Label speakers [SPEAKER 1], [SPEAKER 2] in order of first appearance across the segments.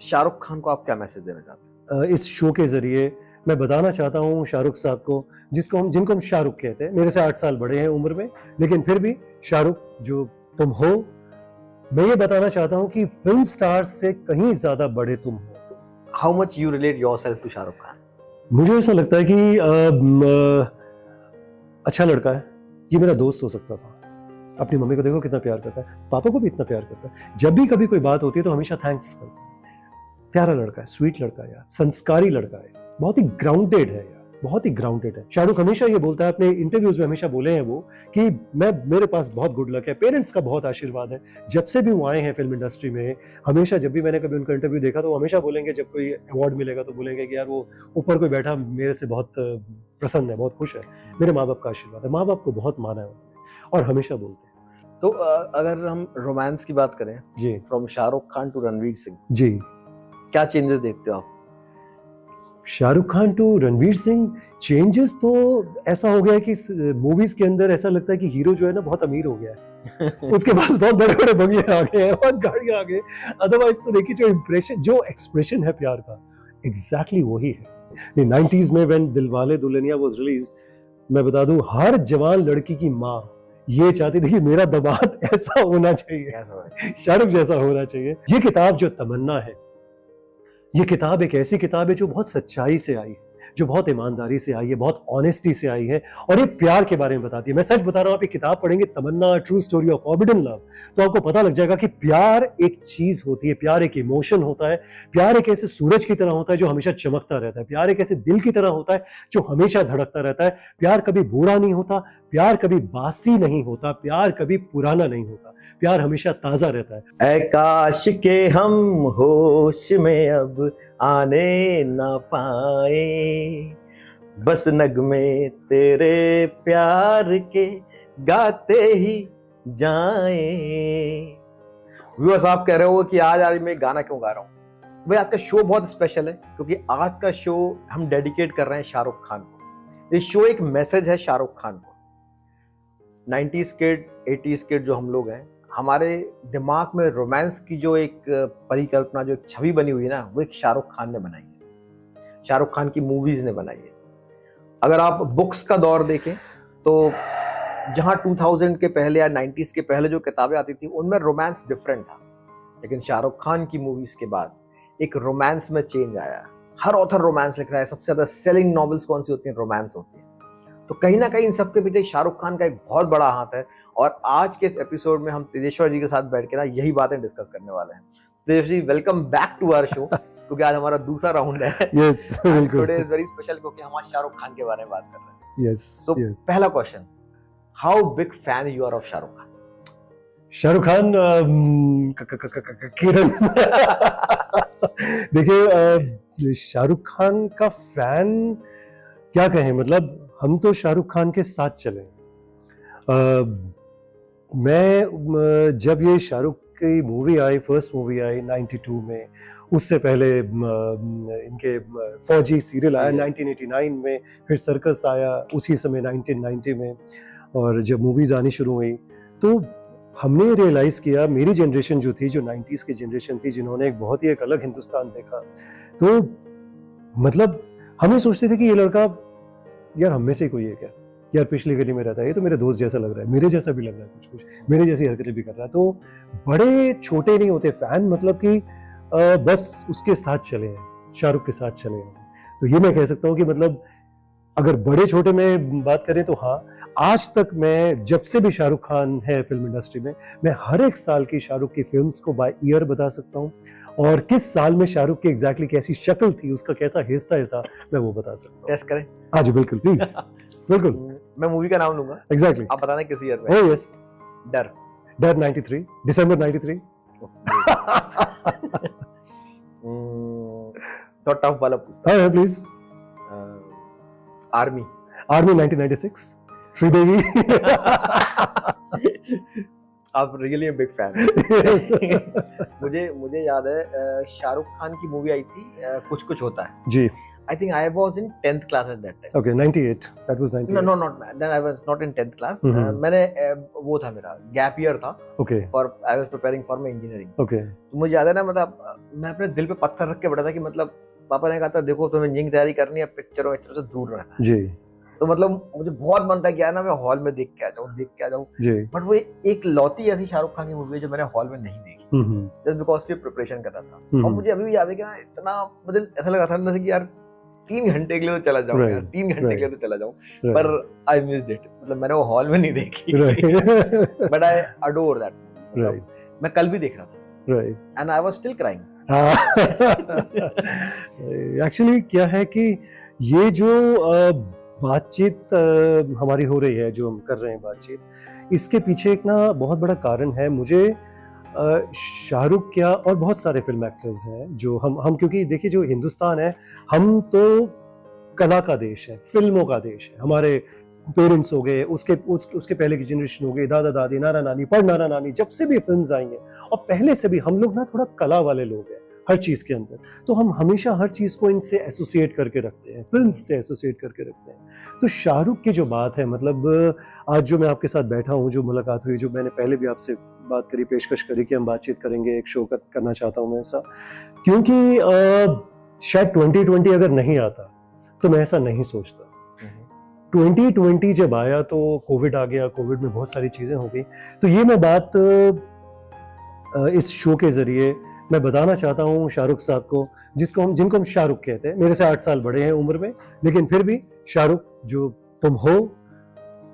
[SPEAKER 1] शाहरुख खान को आप क्या मैसेज देना चाहते हैं?
[SPEAKER 2] इस शो के जरिए मैं बताना चाहता हूँ शाहरुख साहब को, जिनको हम शाहरुख कहते हैं। मेरे से 8 साल बड़े हैं उम्र में, लेकिन फिर भी शाहरुख जो तुम हो, मैं ये बताना चाहता हूँ कि फिल्म स्टार्स से कहीं ज्यादा बड़े तुम हो।
[SPEAKER 1] How much you relate yourself to Shahrukh Khan?
[SPEAKER 2] मुझे ऐसा लगता है कि अच्छा लड़का है, ये मेरा दोस्त हो सकता था। अपनी मम्मी को देखो कितना प्यार करता है, पापा को भी इतना प्यार करता है। जब भी कभी कोई बात होती है तो हमेशा थैंक्स करता है। प्यारा लड़का है, स्वीट लड़का है यार, संस्कारी लड़का है, बहुत ही ग्राउंडेड है यार, बहुत ही ग्राउंडेड है। शाहरुख हमेशा ये बोलता है, अपने इंटरव्यूज में हमेशा बोले हैं वो, कि मेरे पास बहुत गुड लक है, पेरेंट्स का बहुत आशीर्वाद है। जब से भी वो आए हैं फिल्म इंडस्ट्री में, हमेशा जब भी मैंने कभी उनका इंटरव्यू देखा तो वो हमेशा बोलेंगे, जब कोई अवार्ड मिलेगा तो बोलेंगे कि यार वो ऊपर कोई बैठा मेरे से बहुत प्रसन्न है, बहुत खुश है, मेरे माँ बाप का आशीर्वाद है। माँ बाप को बहुत माना है उन्होंने, और हमेशा बोलते हैं।
[SPEAKER 1] तो अगर हम रोमांस की बात करें,
[SPEAKER 2] जी,
[SPEAKER 1] फ्रॉम शाहरुख खान टू रणवीर सिंह,
[SPEAKER 2] जी,
[SPEAKER 1] क्या चेंजेस देखते हो आप?
[SPEAKER 2] शाहरुख खान टू रणवीर सिंह, चेंजेस तो ऐसा हो गया है कि मूवीज के अंदर ऐसा लगता है कि हीरो जो है ना बहुत अमीर हो गया है। उसके पास बहुत बड़े बड़े बंगले आ गए हैं, बहुत गाड़ियां आ गई। अदरवाइज तो देखिए, जो एक्सप्रेशन है प्यार का, एग्जैक्टली वही है। 90s में when Dilwale Dulhania was released, मैं बता दूं, हर जवान लड़की की माँ ये चाहती थी कि मेरा दामाद ऐसा होना चाहिए, शाहरुख जैसा होना चाहिए। ये किताब जो तमन्ना है, ये किताब एक ऐसी किताब है जो बहुत सच्चाई से आई है, जो बहुत ईमानदारी से आई है, बहुत ऑनेस्टी से आई है, और ये प्यार के बारे में बताती है। मैं सच बता रहा हूँ, आप ये किताब पढ़ेंगे, Tamanna true story of forbidden love, तो आपको पता लग जाएगा कि प्यार एक चीज होती है, प्यार एक इमोशन होता है, प्यार एक ऐसे सूरज की तरह होता है जो हमेशा चमकता रहता है, प्यार एक ऐसे दिल की तरह होता है जो हमेशा धड़कता रहता है। प्यार कभी बुरा नहीं होता, प्यार कभी बासी नहीं होता, प्यार कभी पुराना नहीं होता, प्यार हमेशा ताजा रहता है।
[SPEAKER 1] ऐ काश के हम होश में अब आने ना पाए, बस नगमे तेरे प्यार के गाते ही जाए। व्यूअर्स, आप कह रहे हो कि आज मैं गाना क्यों गा रहा हूँ? भाई, आज का शो बहुत स्पेशल है, क्योंकि आज का शो हम डेडिकेट कर रहे हैं शाहरुख खान को। इस शो एक मैसेज है शाहरुख खान को। 90s किड, 80s किड जो हम लोग हैं, हमारे दिमाग में रोमांस की जो एक परिकल्पना, जो एक छवि बनी हुई है ना, वो एक शाहरुख खान ने बनाई है, शाहरुख खान की मूवीज ने बनाई है। अगर आप बुक्स का दौर देखें तो जहां 2000 के पहले या 90s के पहले जो किताबें आती थी, उनमें रोमांस डिफरेंट था, लेकिन शाहरुख खान की मूवीज के बाद एक रोमांस में चेंज आया। हर ऑथर रोमांस लिख रहा है, सबसे ज्यादा सेलिंग नॉवेल्स कौन सी होती हैं? रोमांस होती है। तो कहीं ना कहीं इन सबके पीछे शाहरुख खान का एक बहुत बड़ा हाथ है, और आज के इस एपिसोड में हम तेजेश्वर जी के साथ बैठ के ना यही बातें डिस्कस करने वाले हैं। Tejeshwar ji, welcome back to our show, क्योंकि आज हमारा दूसरा राउंड है।
[SPEAKER 2] यस, बिल्कुल।
[SPEAKER 1] टुडे इज वेरी स्पेशल, क्योंकि हम आज शाहरुख खान के बारे में बात कर रहे हैं।
[SPEAKER 2] यस,
[SPEAKER 1] तो पहला question, how big fan you are of Shahrukh Khan?
[SPEAKER 2] Shahrukh Khan, Kiran. देखिए, शाहरुख खान का फैन क्या कहें, मतलब हम तो शाहरुख खान के साथ चले। मैं जब ये शाहरुख की मूवी आई, फर्स्ट मूवी आई 92 में, उससे पहले इनके फौजी सीरियल आया 1989 में, फिर सर्कस आया उसी समय 1990 में, और जब मूवीज आनी शुरू हुई तो हमने रियलाइज किया, मेरी जनरेशन जो थी, जो 90s की जनरेशन थी, जिन्होंने एक बहुत ही एक अलग हिंदुस्तान देखा, तो मतलब हमें सोचते थे कि ये लड़का यार हम में से कोई है क्या, यार पिछली गली में रहता है, ये तो मेरे दोस्त जैसा लग रहा है, मेरे जैसा भी लग रहा है, कुछ कुछ मेरे जैसी हरकतें भी कर रहा है। तो बड़े छोटे नहीं होते फैन, मतलब कि बस उसके साथ चले हैं, शाहरुख के साथ चले हैं। तो ये मैं कह सकता हूँ कि मतलब अगर बड़े छोटे में बात करें तो हाँ, आज तक मैं जब से भी शाहरुख खान है फिल्म इंडस्ट्री में, मैं हर एक साल की शाहरुख की फिल्म्स को बाय ईयर बता सकता हूँ, और किस साल में शाहरुख की एग्जैक्टली कैसी शक्ल थी, उसका कैसा हेयर स्टाइल था, मैं वो बता सकता हूँ।
[SPEAKER 1] टेस्ट करें?
[SPEAKER 2] हाँ जी, बिल्कुल, प्लीज। बिल्कुल,
[SPEAKER 1] मैं मूवी का नाम लूंगा,
[SPEAKER 2] एग्जैक्टली।
[SPEAKER 1] आप बताना किस ईयर में।
[SPEAKER 2] ओह यस,
[SPEAKER 1] डर।
[SPEAKER 2] डर 93, दिसंबर 93।
[SPEAKER 1] तो टफ वाला पूछता
[SPEAKER 2] हाँ प्लीज।
[SPEAKER 1] आर्मी।
[SPEAKER 2] आर्मी 1996, श्रीदेवी।
[SPEAKER 1] आप रियली बिग फैन। मुझे याद है शाहरुख खान की मूवी आई थी कुछ कुछ होता है
[SPEAKER 2] जी।
[SPEAKER 1] I think I was in 10th class at that time.
[SPEAKER 2] Okay, 98. That was 98.
[SPEAKER 1] No, not then I was not in 10th class. मैंने वो था मेरा गैप ईयर था.
[SPEAKER 2] Okay.
[SPEAKER 1] For I was preparing for my engineering.
[SPEAKER 2] Okay.
[SPEAKER 1] तो मुझे याद है ना, मतलब मैं अपने दिल पे पत्थर रख के बैठा था कि मतलब पापा ने कहा था देखो तुम्हें इंजीनियरिंग तैयारी करनी है, पिक्चरों से दूर रहना है.
[SPEAKER 2] जी.
[SPEAKER 1] तो मतलब मुझे बहुत मन था कि यार ना मैं हॉल में देख के आ जाऊँ.
[SPEAKER 2] जी.
[SPEAKER 1] बट वो एक लौती ऐसी शाहरुख खान की मूवी है जो मैंने हॉल में नहीं देखी. जस्ट बिकॉज की प्रिपरेशन कर रहा था. और मुझे अभी भी याद है कि ना इतना मतलब ऐसा लग रहा था अंदर से कि यार 3 घंटे के लिए तो चला जाऊं यार, 3 घंटे के लिए तो चला जाऊं. पर आई मिस्ड इट. मतलब मैंने वो हॉल में नहीं देखी. But I adore that. मैं कल भी देख रहा था. And I was still crying.
[SPEAKER 2] Actually क्या है कि ये जो बातचीत हमारी हो रही है, जो हम कर रहे हैं बातचीत, इसके पीछे एक ना बहुत बड़ा कारण है. मुझे शाहरुख क्या और बहुत सारे फिल्म एक्टर्स हैं जो हम क्योंकि देखिए जो हिंदुस्तान है, हम तो कला का देश है, फिल्मों का देश है. हमारे पेरेंट्स हो गए, उसके पहले की जनरेशन हो गई, दादा दादी, नाना नानी, नाना नानी, जब से भी फिल्म्स आई हैं और पहले से भी हम लोग ना थोड़ा कला वाले लोग हैं हर चीज के अंदर. तो हम हमेशा हर चीज को इनसे एसोसिएट करके रखते हैं, फिल्म से एसोसिएट करके रखते हैं. तो शाहरुख की जो बात है, मतलब आज जो मैं आपके साथ बैठा हूँ, जो मुलाकात हुई, जो मैंने पहले भी आपसे बात करी, पेशकश करी कि हम बातचीत करेंगे, एक शो करना चाहता हूँ मैं ऐसा, क्योंकि शायद 2020 अगर नहीं आता तो मैं ऐसा नहीं सोचता. 2020 जब आया तो कोविड आ गया, कोविड में बहुत सारी चीजें हो गई. तो ये मैं बात इस शो के जरिए मैं बताना चाहता हूँ शाहरुख साहब को, जिनको हम शाहरुख कहते हैं. मेरे से 8 साल बड़े हैं उम्र में, लेकिन फिर भी शाहरुख जो तुम हो,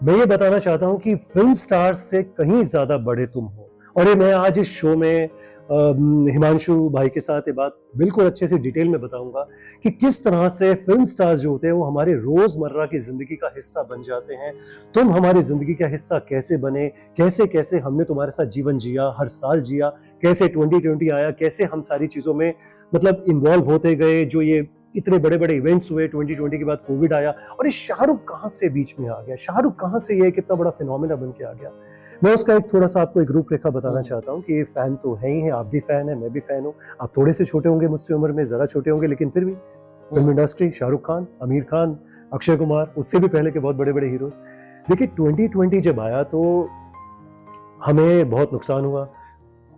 [SPEAKER 2] मैं ये बताना चाहता हूँ कि फिल्म स्टार्स से कहीं ज्यादा बड़े तुम हो. और ये मैं आज इस शो में हिमांशु भाई के साथ ये बात बिल्कुल अच्छे से डिटेल में बताऊंगा कि किस तरह से फिल्म स्टार्स जो होते हैं वो हमारे रोजमर्रा की जिंदगी का हिस्सा बन जाते हैं. तुम हमारी जिंदगी का हिस्सा कैसे बने, कैसे कैसे हमने तुम्हारे साथ जीवन जिया, हर साल जिया, कैसे 2020 आया, कैसे हम सारी चीजों में मतलब इन्वॉल्व होते गए, जो ये इतने बड़े बड़े इवेंट्स हुए. 2020 के बाद कोविड आया और ये शाहरुख कहाँ से बीच में आ गया, शाहरुख कहाँ से ये कितना बड़ा फिनोमेना बन के आ गया. मैं उसका एक थोड़ा सा आपको एक रूपरेखा बताना चाहता हूँ कि ये फैन तो है ही है, आप भी फैन है, मैं भी फैन हूँ. आप थोड़े से छोटे होंगे मुझसे उम्र में, जरा छोटे होंगे, लेकिन फिर भी फिल्म इंडस्ट्री, शाहरुख खान, आमिर खान, अक्षय कुमार, उससे भी पहले के बहुत बड़े बड़े हीरोज. देखिए 2020 जब आया तो हमें बहुत नुकसान हुआ,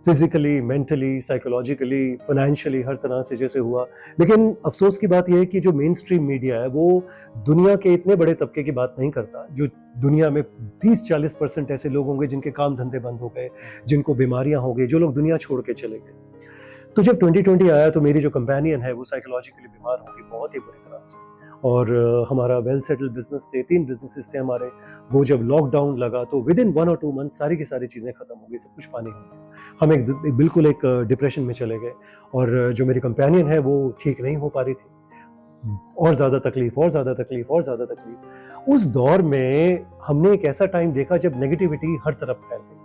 [SPEAKER 2] फिजिकली, मेंटली, साइकोलॉजिकली, फाइनेंशियली, हर तरह से जैसे हुआ. लेकिन अफसोस की बात यह है कि जो मेन स्ट्रीम मीडिया है वो दुनिया के इतने बड़े तबके की बात नहीं करता. जो दुनिया में 30-40% ऐसे लोग होंगे जिनके काम धंधे बंद हो गए, जिनको बीमारियां हो गई, जो लोग दुनिया छोड़ के चले गए. तो जब 2020 आया तो मेरी जो कंपेनियन है वो साइकोलॉजिकली बीमार हो गई बहुत ही बुरी तरह से. और हमारा वेल सेटल्ड बिजनेस थे, 3 बिजनेसेस थे हमारे, वो जब लॉकडाउन लगा तो विद इन 1 और 2 मंथ सारी की सारी चीज़ें खत्म हो गई, सब कुछ पानी हो गया. हम बिल्कुल एक डिप्रेशन में चले गए. और जो मेरी कंपेनियन है वो ठीक नहीं हो पा रही थी, और ज़्यादा तकलीफ, और ज़्यादा तकलीफ, और ज़्यादा तकलीफ. उस दौर में हमने एक ऐसा टाइम देखा जब नेगेटिविटी हर तरफ फैल गई.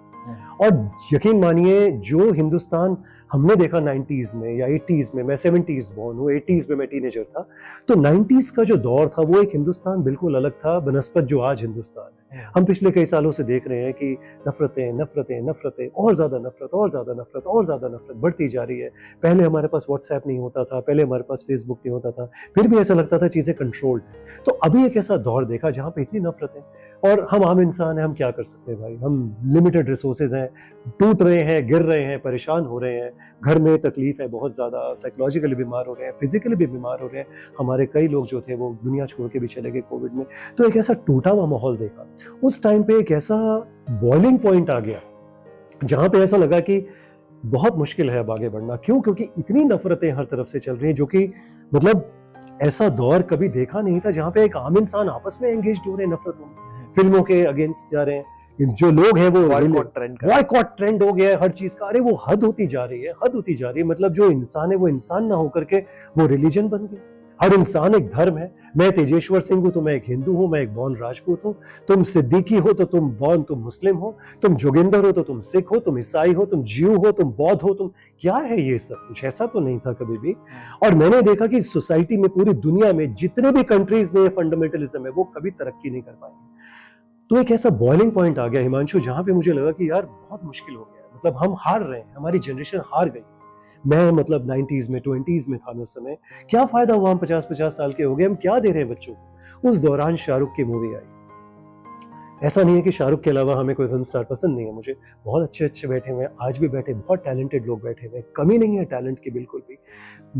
[SPEAKER 2] और यकीन मानिए जो हिंदुस्तान हमने देखा 90s में या 80s में, मैं 70s बॉर्न हूँ, 80s में मैं टीनेजर था, तो 90s का जो दौर था वो एक हिंदुस्तान बिल्कुल अलग था बनस्पत जो आज हिंदुस्तान है. हम पिछले कई सालों से देख रहे हैं कि नफरतें नफरतें नफरतें, और ज़्यादा नफरत, और ज़्यादा नफरत, और ज़्यादा नफरत बढ़ती जा रही है. पहले हमारे पास व्हाट्सएप नहीं होता था, पहले हमारे पास फेसबुक नहीं होता था, फिर भी ऐसा लगता था चीज़ें कंट्रोल्ड है. तो अभी एक ऐसा दौर देखा जहाँ पे इतनी नफरतें, और हम आम इंसान हैं, हम क्या कर सकते हैं भाई, हम लिमिटेड रिसोर्सेज हैं, टूट रहे हैं, गिर रहे हैं, परेशान हो रहे हैं, घर में तकलीफ है बहुत ज़्यादा, साइकोलॉजिकली बीमार हो रहे हैं, फिजिकली भी बीमार हो रहे हैं. हमारे कई लोग जो थे वो दुनिया छोड़ के भी चले गए कोविड में. तो एक ऐसा टूटा हुआ माहौल देखा. उस टाइम पे एक ऐसा बॉइलिंग पॉइंट आ गया जहाँ पे ऐसा लगा कि बहुत मुश्किल है अब आगे बढ़ना. क्यों? क्योंकि इतनी नफरतें हर तरफ से चल रही हैं, जो कि मतलब ऐसा दौर कभी देखा नहीं था जहाँ पे एक आम इंसान आपस में एंगेज हो रहे हैं नफरतों में, फिल्मों के अगेंस्ट जा रहे हैं. जो लोग हैं वो बॉयकॉट ट्रेंड हो गया है हर चीज का. अरे वो हद होती जा रही है, हद होती जा रही है. मतलब जो इंसान है वो इंसान ना होकर के वो रिलीजन बन गया. हर इंसान एक धर्म है. मैं तेजेश्वर सिंह हूँ तो मैं एक हिंदू हूँ, मैं एक बॉर्न राजपूत हूँ. तुम सिद्दीकी हो तो तुम मुस्लिम हो, तुम जोगिंदर हो तो तुम सिख हो, तुम ईसाई हो, तुम जीव हो, तुम बौद्ध हो, तुम क्या है ये सब कुछ? ऐसा तो नहीं था कभी भी. और मैंने देखा कि सोसाइटी में, पूरी दुनिया में जितने भी कंट्रीज में फंडामेंटलिज्म है वो कभी तरक्की नहीं कर पाएंगे. तो एक ऐसा बॉइलिंग पॉइंट आ गया हिमांशु जहाँ पे मुझे लगा कि यार बहुत मुश्किल हो गया. मतलब हम हार रहे हैं, हमारी जनरेशन हार गई. मैं मतलब 90s में 20s में था मैं उस समय, क्या फायदा हुआ हम 50-50 साल के हो गए, हम क्या दे रहे हैं बच्चों को। उस दौरान शाहरुख की मूवी आई। ऐसा नहीं है कि शाहरुख के अलावा हमें कोई फिल्म स्टार पसंद नहीं है, मुझे बहुत अच्छे अच्छे बैठे हुए हैं, आज भी बैठे, बहुत टैलेंटेड लोग बैठे हुए हैं, कमी नहीं है टैलेंट की बिल्कुल भी।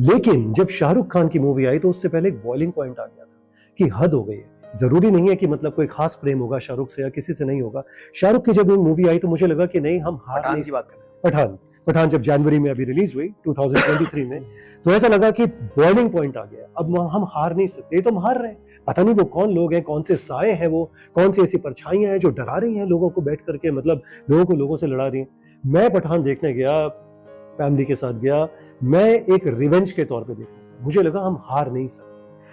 [SPEAKER 2] लेकिन जब शाहरुख खान की मूवी आई तो उससे पहले एक बॉइलिंग पॉइंट आ गया था कि हद हो गई है। जरूरी नहीं है कि मतलब कोई खास प्रेम होगा शाहरुख से या किसी से नहीं होगा। शाहरुख की जब मूवी आई तो मुझे लगा कि नहीं, हम हार
[SPEAKER 1] पठान
[SPEAKER 2] नहीं
[SPEAKER 1] की बात कर रहे हैं।
[SPEAKER 2] पठान जब जनवरी में अभी रिलीज हुई 2023 में, तो ऐसा लगा कि बॉइलिंग पॉइंट आ गया, अब हम हार नहीं सकते, तो हम हार रहे हैं। पता नहीं वो कौन लोग हैं, कौन से साए हैं, वो कौन सी ऐसी परछाइयां हैं जो डरा रही हैं लोगों को बैठ करके, मतलब लोगों को लोगों से लड़ा रही हैं। मैं पठान देखने गया, फैमिली के साथ गया, मैं एक रिवेंज के तौर पे देखा, मुझे लगा हम हार नहीं सकते।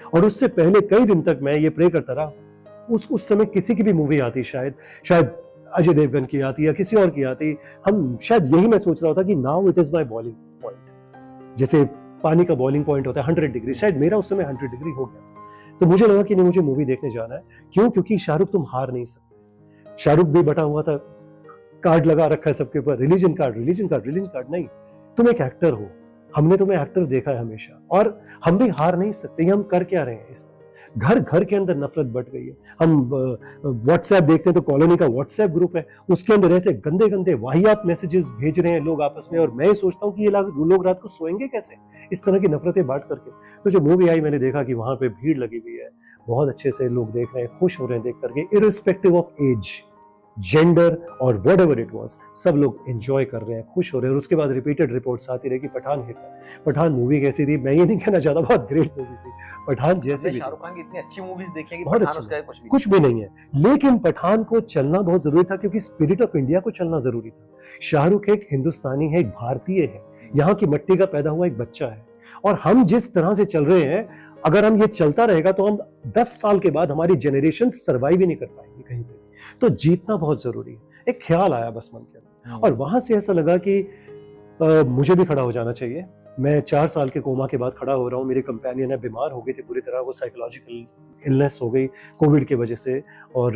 [SPEAKER 2] और उससे पहले कई दिन तक मैं ये प्रे करता रहा, उस समय किसी की भी मूवी आती, शायद अजय देवगन की आती या किसी और की आती, हम शायद यही मैं सोच रहा था कि now it is my boiling point. जैसे पानी का बॉइलिंग पॉइंट होता है 100 डिग्री, शायद मेरा उस समय 100 डिग्री हो गया। तो मुझे लगा कि नहीं, मुझे मूवी देखने जाना है। क्यों? क्योंकि शाहरुख तुम हार नहीं सकते। शाहरुख भी बटा हुआ था, कार्ड लगा रखा है सबके ऊपर, रिलीजन कार्ड नहीं, तुम एक एक्टर हो, हमने तुम्हें एक्टर देखा है हमेशा, और हम भी हार नहीं सकते। हम कर क्या रहे हैं? इस घर घर के अंदर नफरत बढ़ गई है। हम व्हाट्सएप देखते हैं तो कॉलोनी का व्हाट्सएप ग्रुप है, उसके अंदर ऐसे गंदे गंदे वाहियात मैसेजेस भेज रहे हैं लोग आपस में, और मैं सोचता हूँ कि ये लोग रात को सोएंगे कैसे इस तरह की नफरतें बांट करके। तो जब मूवी आई मैंने देखा कि वहां पे भीड़ लगी हुई है, बहुत अच्छे से लोग देख रहे हैं, खुश हो रहे हैं देख करके, इररिस्पेक्टिव ऑफ एज, जेंडर और वट एवर इट वॉज, सब लोग एंजॉय कर रहे हैं, खुश हो रहे हैं। और उसके बाद रिपीटेड रिपोर्ट्स आती रही कि पठान हिट है। पठान मूवी कैसी थी मैं ये नहीं कहना चाहता, बहुत ग्रेट मूवी थी पठान जैसी।
[SPEAKER 1] शाहरुख खान की इतनी अच्छी मूवीज देखी है कि
[SPEAKER 2] बहुत
[SPEAKER 1] पठान
[SPEAKER 2] अच्छी,
[SPEAKER 1] उसका
[SPEAKER 2] कुछ भी नहीं है, लेकिन पठान को चलना बहुत जरूरी था, क्योंकि स्पिरिट ऑफ इंडिया को चलना जरूरी था। शाहरुख एक हिंदुस्तानी है, एक भारतीय है, यहाँ की मिट्टी का पैदा हुआ एक बच्चा है, और हम जिस तरह से चल रहे हैं, अगर हम ये चलता रहेगा तो हम 10 साल के बाद हमारी जनरेशन सर्वाइव ही नहीं कर पाएंगे कहीं पे। तो जीतना बहुत जरूरी है। एक ख्याल आया बस मन के अंदर, और वहां से ऐसा लगा कि मुझे भी खड़ा हो जाना चाहिए। मैं 4 साल के कोमा के बाद खड़ा हो रहा हूँ। मेरे कंपेनियन है, बीमार हो गई थी पूरी तरह, वो साइकोलॉजिकल इलनेस हो गई कोविड की वजह से, और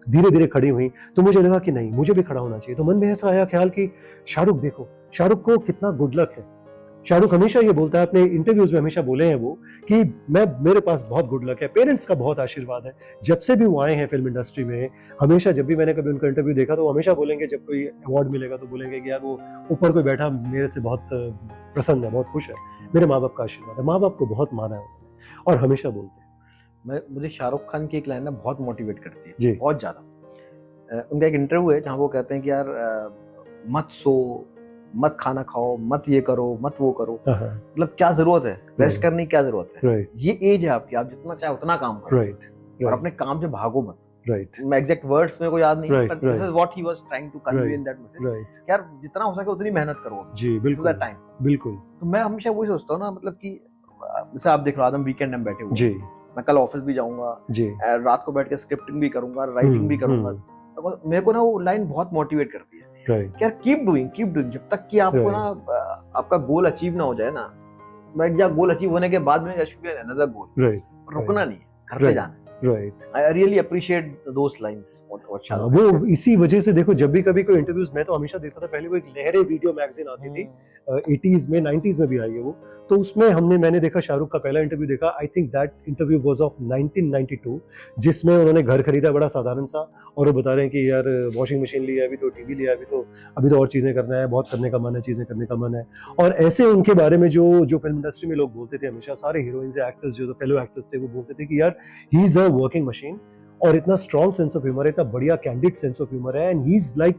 [SPEAKER 2] धीरे धीरे खड़ी हुई। तो मुझे लगा कि नहीं, मुझे भी खड़ा होना चाहिए। तो मन में ऐसा आया ख्याल कि शाहरुख देखो, शाहरुख को कितना गुड लक है। शाहरुख हमेशा ये बोलता है, अपने इंटरव्यूज में हमेशा बोले हैं वो, कि मेरे पास बहुत गुड लक है, पेरेंट्स का बहुत आशीर्वाद है। जब से भी वो आए हैं फिल्म इंडस्ट्री में, हमेशा जब भी मैंने कभी उनका इंटरव्यू देखा तो वो हमेशा बोलेंगे, जब कोई अवार्ड मिलेगा तो बोलेंगे कि यार वो ऊपर कोई बैठा मेरे से बहुत प्रसन्न है, बहुत खुश है, मेरे माँ बाप का आशीर्वाद है। माँ बाप को बहुत माना है उन्होंने, और हमेशा बोलते हैं।
[SPEAKER 1] मुझे शाहरुख खान की एक लाइन ना बहुत मोटिवेट करती है
[SPEAKER 2] जी।
[SPEAKER 1] बहुत ज्यादा। उनका एक इंटरव्यू है जहाँ वो कहते हैं कि यार मत सो, मत खाना खाओ, मत ये करो, मत वो करो, मतलब क्या जरूरत है, रेस्ट करने की क्या जरूरत है, ये एज है आपकी, आप जितना चाहे उतना काम करो, और अपने काम से भागो मत। मैं एग्जैक्ट वर्ड्स मेरे को याद नहीं, but this is what he was trying to convey in that message. यार जितना हो सके उतनी मेहनत करो
[SPEAKER 2] जी, बिल्कुल टाइम, बिल्कुल।
[SPEAKER 1] तो मैं हमेशा वही सोचता हूँ ना, मतलब कि जैसे आप देख रहे हो, वीकेंड में बैठे हुए
[SPEAKER 2] जी,
[SPEAKER 1] मैं कल ऑफिस भी जाऊंगा
[SPEAKER 2] जी,
[SPEAKER 1] रात को बैठ के स्क्रिप्टिंग भी करूंगा, राइटिंग भी करूंगा। तो मेरे को ना वो लाइन बहुत मोटिवेट करती है, यार कीप डूइंग, जब तक कि आपको ना आपका गोल अचीव ना हो जाए ना, मैं गोल अचीव होने के बाद में अनदर गोल, रुकना नहीं है, करते जाना है। I really appreciate those lines.
[SPEAKER 2] वो इसी वजह से देखो, जब भी कभी कोई इंटरव्यूज मैं तो हमेशा देखता था, पहले वो एक लहरे वीडियो मैगजीन आती थी 80s में, 90s में भी आई है वो, तो उसमें मैंने देखा शाहरुख का पहला इंटरव्यू देखा। I think that interview was of 1992, जिसमें उन्होंने घर खरीदा बड़ा साधारण सा, और वो बता रहे हैं कि यार वॉशिंग मशीन लिया, अभी तो टीवी लिया, अभी तो और चीजें करना है, बहुत करने का मन है, चीजें करने का मन है। और ऐसे उनके बारे में जो फिल्म इंडस्ट्री में लोग बोलते थे हमेशा, सारे हीरोइंस एक्टर्स जो फेलो एक्टर्स थे वो बोलते थे कि यार ही इज अ वर्किंग मशीन, और इतना स्ट्रॉन्ग सेंस ऑफ ह्यूमर है, इतना बढ़िया कैंडिड सेंस ऑफ ह्यूमर है, and he is like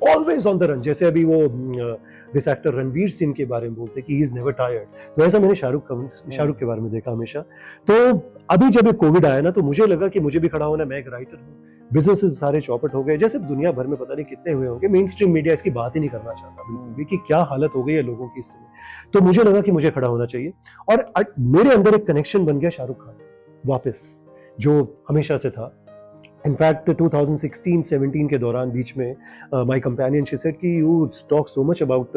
[SPEAKER 2] always on the run. जैसे अभी वो दिस एक्टर रणवीर सिंह के बारे में बोलते कि ही इज नेवर टायर्ड, तो ऐसा मैंने शाहरुख के बारे में देखा हमेशा। तो अभी जब कोविड आया ना, तो मुझे लगा कि मुझे भी खड़ा होना, मैं एक राइटर हूँ, बिजनेसेस सारे चौपट हो गए, जैसे दुनिया भर में पता नहीं कितने हुए होंगे, मेन स्ट्रीम मीडिया इसकी बात ही नहीं करना चाहता बिल्कुल भी, कि क्या हालत हो गई है लोगों की इस समय। तो मुझे लगा कि मुझे खड़ा होना चाहिए, और मेरे अंदर एक कनेक्शन बन गया शाहरुख खान वापस, जो हमेशा से था। इनफैक्ट 2016-17 के दौरान बीच में माय कंपेनियन शी सेड कि you talk so much about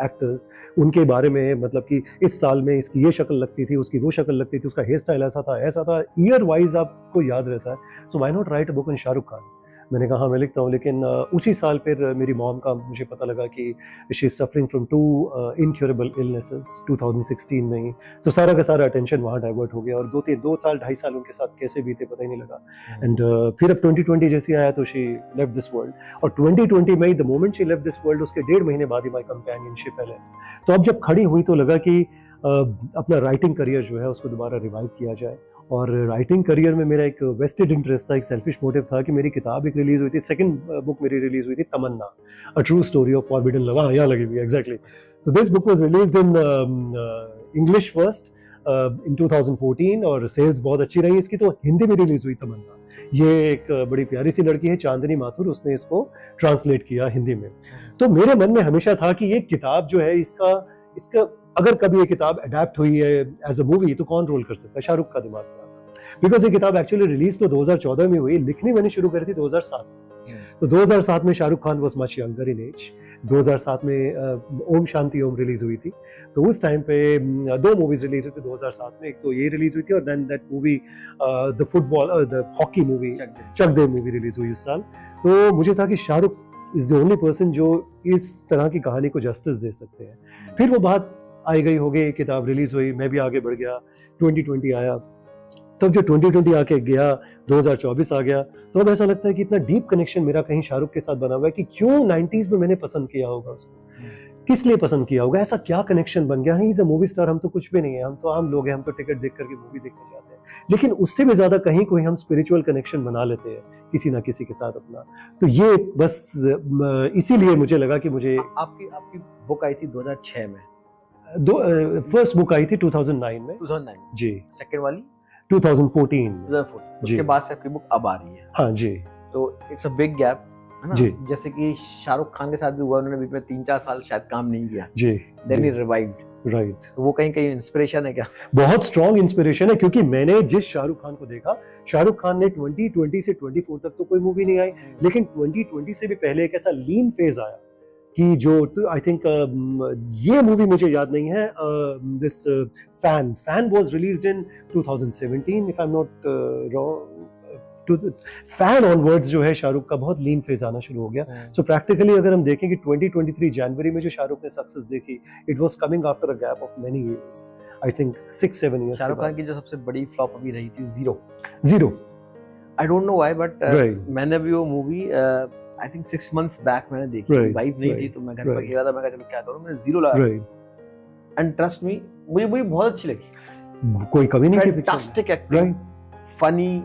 [SPEAKER 2] actors, उनके बारे में, मतलब कि इस साल में इसकी ये शक्ल लगती थी, उसकी वो शक्ल लगती थी, उसका हेयर स्टाइल ऐसा था, ईयर वाइज आपको याद रहता है, so why not right a book on Shahrukh Khan. मैंने कहा हाँ मैं लिखता हूँ, लेकिन उसी साल फिर मेरी मॉम का मुझे पता लगा कि she is suffering from 2 incurable illnesses 2016 में ही। तो सारा का सारा अटेंशन वहाँ डाइवर्ट हो गया, और 2 साल 2.5 साल उनके साथ कैसे बीते पता ही नहीं लगा। एंड फिर अब 2020 जैसे आया तो शी लेफ्ट दिस वर्ल्ड, और 2020 में the moment she left this world उसके 1.5 महीने बाद ही माई कंपेनियनशिप है। तो अब जब खड़ी हुई तो लगा कि अपना राइटिंग करियर जो है उसको दोबारा रिवाइव किया जाए। और राइटिंग करियर में मेरा एक वेस्टेड इंटरेस्ट था, एक सेल्फिश मोटिव था कि मेरी किताब एक रिलीज हुई थी, सेकंड बुक मेरी रिलीज हुई थी Tamanna, a true story of forbidden love. हाँ यहाँ लगी हुई एग्जैक्टली। तो this book was released in English first in 2014, और सेल्स बहुत अच्छी रही इसकी, तो हिंदी में रिलीज हुई तमन्ना। ये एक बड़ी प्यारी सी लड़की है चांदनी माथुर, उसने इसको ट्रांसलेट किया हिंदी में। तो मेरे मन में हमेशा था कि ये किताब जो है इसका अगर कभी ये किताब अडेप्ट हुई है एज अ मूवी तो कौन रोल कर सकता है, शाहरुख का दिमाग में आता। बिकॉज ये किताब एक्चुअली रिलीज तो 2014 में हुई, लिखनी मैंने शुरू करी थी 2007 में। तो 2007 में Shahrukh Khan was much younger in age. 2007 में ओम शांति ओम रिलीज हुई थी, तो उस टाइम पे 2 मूवीज रिलीज हुई थी 2007 में। एक तो ये रिलीज हुई थी, और then that movie the football the hockey movie Chak De movie release हुई उस साल। तो मुझे था कि Shahrukh is the only person जो इस तरह की कहानी को जस्टिस दे सकते हैं। फिर वो बात आई गई हो गई, किताब रिलीज हुई, मैं भी आगे बढ़ गया, 2020 आया। तब जो 2020 आके गया, 2024 आ गया, तो अब ऐसा लगता है कि इतना डीप कनेक्शन मेरा कहीं शाहरुख के साथ बना हुआ है कि क्यों 90s में मैंने पसंद किया होगा उसको, किस लिए पसंद किया होगा, ऐसा क्या कनेक्शन बन गया है। इज अ मूवी स्टार, हम तो कुछ भी नहीं है, हम तो आम लोग हैं, हम तो टिकट देख करके मूवी देखने जाते हैं, लेकिन उससे भी ज्यादा कहीं कोई हम स्पिरिचुअल कनेक्शन बना लेते हैं किसी ना किसी के साथ अपना। तो ये बस इसीलिए मुझे लगा कि मुझे
[SPEAKER 1] आपकी बुक आई थी 2006 में,
[SPEAKER 2] फर्स्ट बुक आई थी 2009 में
[SPEAKER 1] 2009
[SPEAKER 2] जी,
[SPEAKER 1] सेकंड वाली
[SPEAKER 2] 2014
[SPEAKER 1] उसके बाद से आपकी बुक अब आ रही है।
[SPEAKER 2] हाँ जी।
[SPEAKER 1] तो इट्स अ बिग गैप है ना
[SPEAKER 2] जी।
[SPEAKER 1] जैसे कि शाहरुख खान के साथ भी हुआ, उन्होंने बीच में 3-4 साल शायद काम नहीं किया
[SPEAKER 2] जी,
[SPEAKER 1] देन ही रिवाइव्ड,
[SPEAKER 2] राइट।
[SPEAKER 1] तो वो कहीं इंस्पिरेशन है क्या?
[SPEAKER 2] बहुत स्ट्रॉन्ग इंस्पिरेशन है, क्योंकि मैंने जिस शाहरुख खान को देखा, शाहरुख खान ने 2020 से 24 तक तो कोई मूवी नहीं आई, लेकिन 2020 से भी पहले एक ऐसा लीन फेज आया कि जो आई थिंक ये मूवी मुझे याद नहीं है, this fan was released in 2017 if I am not wrong. To fan onwards जो है शाहरुख का बहुत लीन फेज आना शुरू हो गया। सो प्रैक्टिकली अगर हम देखें कि 2023 जनवरी में जो शाहरुख ने सक्सेस देखी, it was coming after a gap of many years, I think 6-7 years.
[SPEAKER 1] Shahrukh Khan की जो सबसे बड़ी फ्लॉप अभी रही थी
[SPEAKER 2] zero.
[SPEAKER 1] I don't know why, but मैंने भी वो movie I think 6 months back मैंने देखी, वाइफ नहीं थी तो मैं घर पर अकेला था, मैं कहा चलो क्या करूं, मैंने जीरो लगा, एंड ट्रस्ट मी मुझे बहुत अच्छी लगी,
[SPEAKER 2] कोई कमी नहीं थी,
[SPEAKER 1] फैंटास्टिक एक्टिंग, फनी,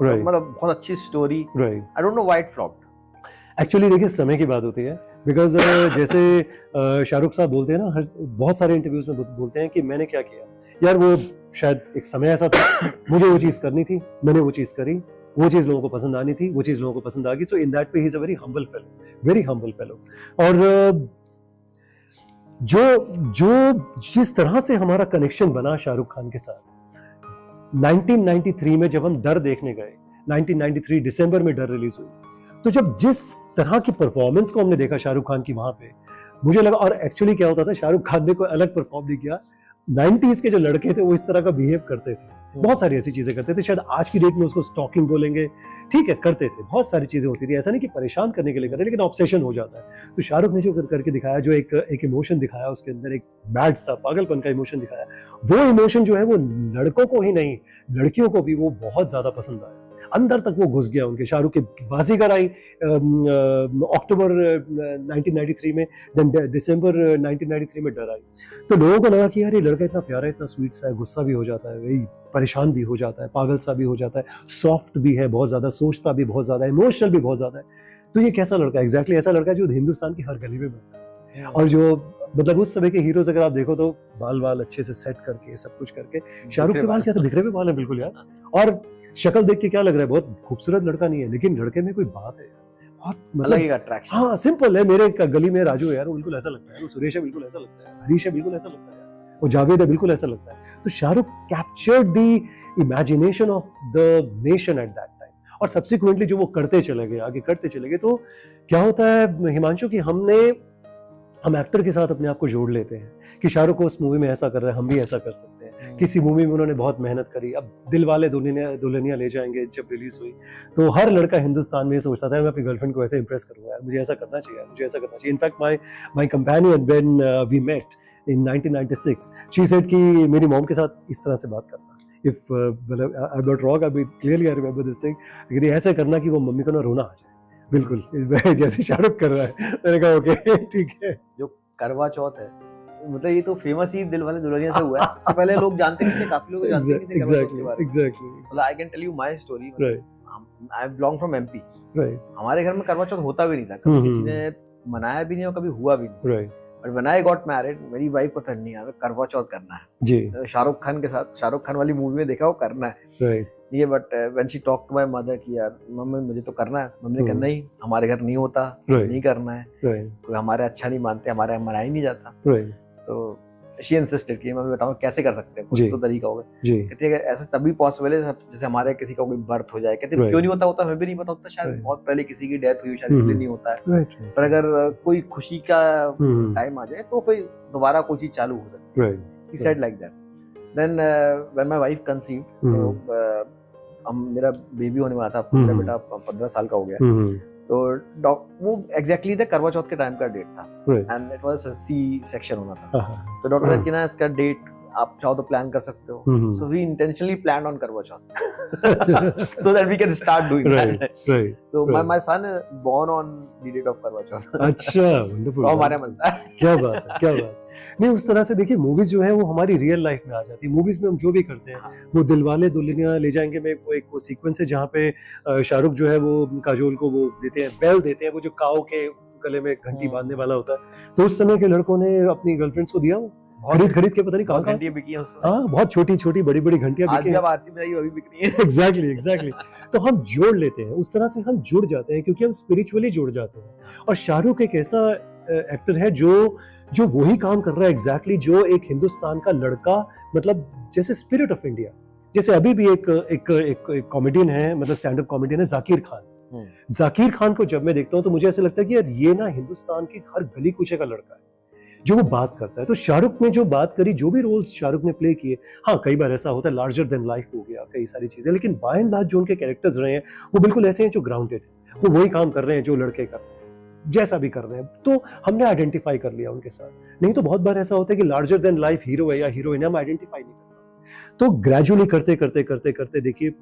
[SPEAKER 1] मतलब बहुत अच्छी story. I don't know why it flopped.
[SPEAKER 2] Actually देखिए समय की बात होती है, बिकॉज जैसे शाहरुख साहब बोलते हैं ना, बहुत सारे इंटरव्यूज में बोलते हैं कि मैंने क्या किया यार, वो शायद एक समय ऐसा था मुझे वो चीज करनी थी, मैंने वो चीज करी, वो चीज लोगों को पसंद आनी थी, वो चीज लोगों को पसंद आ गई। So in that way he is a very humble fellow. और जो जिस तरह से हमारा कनेक्शन बना शाहरुख खान के साथ 1993 में जब हम डर देखने गए, 1993 दिसंबर में डर रिलीज हुई, तो जब जिस तरह की परफॉर्मेंस को हमने देखा शाहरुख खान की वहां पे, मुझे लगा, और एक्चुअली क्या होता था, शाहरुख खान ने कोई अलग परफॉर्म नहीं किया, 90s के जो लड़के थे वो इस तरह का बिहेव करते थे, बहुत सारी ऐसी चीजें करते थे, शायद आज की डेट में उसको स्टॉकिंग बोलेंगे, ठीक है करते थे, बहुत सारी चीजें होती थी, ऐसा नहीं कि परेशान करने के लिए कर रहे, लेकिन ऑब्सेशन हो जाता है। तो शाहरुख ने जो करके दिखाया, जो एक इमोशन दिखाया, उसके अंदर एक बैड सा पागलपन का इमोशन दिखाया, वो इमोशन जो है वो लड़कों को ही नहीं लड़कियों को भी वो बहुत ज्यादा पसंद आया, अंदर तक वो घुस गया उनके। शाहरुख की बाजीगर आई अक्टूबर 1993 में, देन दिसंबर 1993 में डर आई, तो लोगों को लगा कि यार ये लड़का इतना प्यारा, इतना स्वीट सा है, गुस्सा भी हो जाता है, वही परेशान भी हो जाता है, पागल सा भी हो जाता है, सॉफ्ट भी है बहुत ज्यादा, सोचता भी बहुत ज्यादा, इमोशनल भी बहुत ज्यादा है, तो ये कैसा लड़का है? एग्जैक्टली ऐसा लड़का है जो हिंदुस्तान की हर गली में मिलता है, और जो मतलब उस समय के हीरोज अगर आप देखो तो बाल अच्छे से सेट करके सब कुछ करके, शाहरुख के बाल क्या था, बिखरे हुए बाल है बिल्कुल यार, और शक्ल देख के क्या लग रहा है, बहुत खूबसूरत लड़का नहीं है, लेकिन लड़के में कोई बात है, बहुत मतलब अट्रैक्शन। हाँ सिंपल है, मेरे गली में राजू है यार, वो बिल्कुल ऐसा लगता है, वो सुरेश है बिल्कुल ऐसा लगता है, हरीश है बिल्कुल ऐसा लगता है, वो जावेद है बिल्कुल ऐसा लगता है। तो Shahrukh captured the imagination of the nation at that time, और सब्सिक्वेंटली जो वो करते चले गए, आगे करते चले गए, तो क्या होता है हिमांशु कि हम एक्टर के साथ अपने आप को जोड़ लेते हैं कि शाहरुख को उस मूवी में ऐसा कर रहे हैं, हम भी ऐसा कर सकते हैं। किसी मूवी में उन्होंने बहुत मेहनत करी। अब दिल वाले दुल्हनिया ले जाएंगे जब रिलीज हुई तो हर लड़का हिंदुस्तान में ये सोचता था मैं अपनी गर्लफ्रेंड को ऐसे इंप्रेस करूंगा यार, मुझे ऐसा करना चाहिए, मुझे ऐसा करना चाहिए। In fact my companion when we met in 1996 she said कि मेरी मॉम के साथ इस तरह से बात करना, इफ मतलब आई am not wrong, I clearly I remember this thing, लेकिन ऐसे करना कि वो मम्मी को ना रोना आ जाए, बिल्कुल जैसे शाहरुख कर रहा है। मैंने कहा ओके ठीक है।
[SPEAKER 1] जो करवा चौथ है मतलब ये तो फेमस ही दिल वाले दुल्हनिया से हुआ है। इससे पहले लोग जानते नहीं थे, काफी लोग जानते नहीं थे करवा चौथ के बारे में।
[SPEAKER 2] एग्जैक्टली
[SPEAKER 1] मतलब I can tell you my story.
[SPEAKER 2] Right
[SPEAKER 1] I belong from MP.
[SPEAKER 2] Right
[SPEAKER 1] हमारे घर में करवा चौथ होता भी नहीं था, कभी किसी ने मनाया भी नहीं और कभी हुआ भी नहीं।
[SPEAKER 2] Right
[SPEAKER 1] but when I got married मेरी वाइफ को नहीं आया करवा चौथ करना है
[SPEAKER 2] जी।
[SPEAKER 1] शाहरुख खान के साथ, शाहरुख खान वाली मूवी में देखा वो करना है
[SPEAKER 2] राइट
[SPEAKER 1] ये। But when she talk to my mother कि यार मम्मी मुझे तो करना है, मम्मी ने कहा नहीं हमारे घर नहीं होता, नहीं करना है, कोई हमारे अच्छा नहीं मानते, हमारे यहाँ मनाया ही नहीं जाता। तो शी इंसिस्टेड कि मम्मी बताओ कैसे कर सकते हैं, कुछ तो तरीका होगा। कहती है ऐसे तभी पॉसिबल है जैसे हमारे किसी का कोई बर्थ हो जाए। कहती है क्यों नहीं होता हमें भी नहीं पता होता, शायद बहुत पहले किसी की डेथ हुई शायद इसलिए नहीं होता है। पर अगर कोई खुशी का टाइम आ जाए तो फिर दोबारा कोई चीज चालू हो सकती है। He said like that. Then when my wife conceived, हम मेरा बेबी होने वाला था, मेरा बेटा 15 साल का हो गया। तो वो एग्जैक्टली द करवा चौथ के टाइम का डेट था and it was C section होना था। तो डॉक्टर ने कहा इसका डेट आप चाहो तो प्लान कर सकते हो। So we intentionally plan on Karva Chauth so that we can start doing that. So my son is born on the date of Karva Chauth.
[SPEAKER 2] अच्छा वंडरफुल,
[SPEAKER 1] हमारे मनता है।
[SPEAKER 2] क्या बात है, क्या बात है। नहीं उस तरह से देखिए मूवीज जो है वो हमारी रियल लाइफ में आ जाती है। मूवीज में हम जो भी करते हैं वो दिलवाले दुल्हनिया ले जाएंगे में वो सीक्वेंस है जहाँ पे शाहरुख जो है वो काजोल को वो देते हैं, बेल देते हैं, वो जो काऊ के गले में घंटी बांधने वाला होता है। तो उस समय के लड़कों ने अपनी गर्लफ्रेंड्स को दिया, वो खरीद के पता नहीं कहाँ
[SPEAKER 1] घंटियां बिकी हैं उसमें।
[SPEAKER 2] हाँ बहुत छोटी छोटी बड़ी बड़ी घंटियां बिकी हैं।
[SPEAKER 1] आज आरसी में अभी बिक रही है।
[SPEAKER 2] एग्जैक्टली तो हम जोड़ लेते हैं, उस तरह से हम जुड़ जाते हैं क्योंकि हम स्पिरिचुअली जुड़ जाते हैं। और शाहरुख एक ऐसा एक्टर है जो वही काम कर रहा है एग्जैक्टली जो एक हिंदुस्तान का लड़का, मतलब जैसे स्पिरिट ऑफ इंडिया। जैसे अभी भी एक कॉमेडियन है, मतलब स्टैंड अप कॉमेडियन है जाकिर खान। जाकिर खान को जब मैं देखता हूँ तो मुझे ऐसा लगता है कि यार ये ना हिंदुस्तान की हर गली कूचे का लड़का है जो वो बात करता है। तो शाहरुख ने जो बात करी, जो भी रोल्स शाहरुख ने प्ले किए, हाँ कई बार ऐसा होता है लार्जर देन लाइफ हो गया, कई सारी चीजें, लेकिन बाय एंड लार्ज जो उनके कैरेक्टर्स रहे हैं वो बिल्कुल ऐसे हैं जो ग्राउंडेड है, वो वही काम कर रहे हैं जो लड़के कर रहे हैं, जैसा भी कर रहे हैं। तो हमने आइडेंटिफाई कर लिया उनके साथ। नहीं तो बहुत बार ऐसा होता है कि लार्जर देन लाइफ हीरो है या हीरोइन है, हम आइडेंटिफाई नहीं करते। तो ग्रेजुअली करते देखिए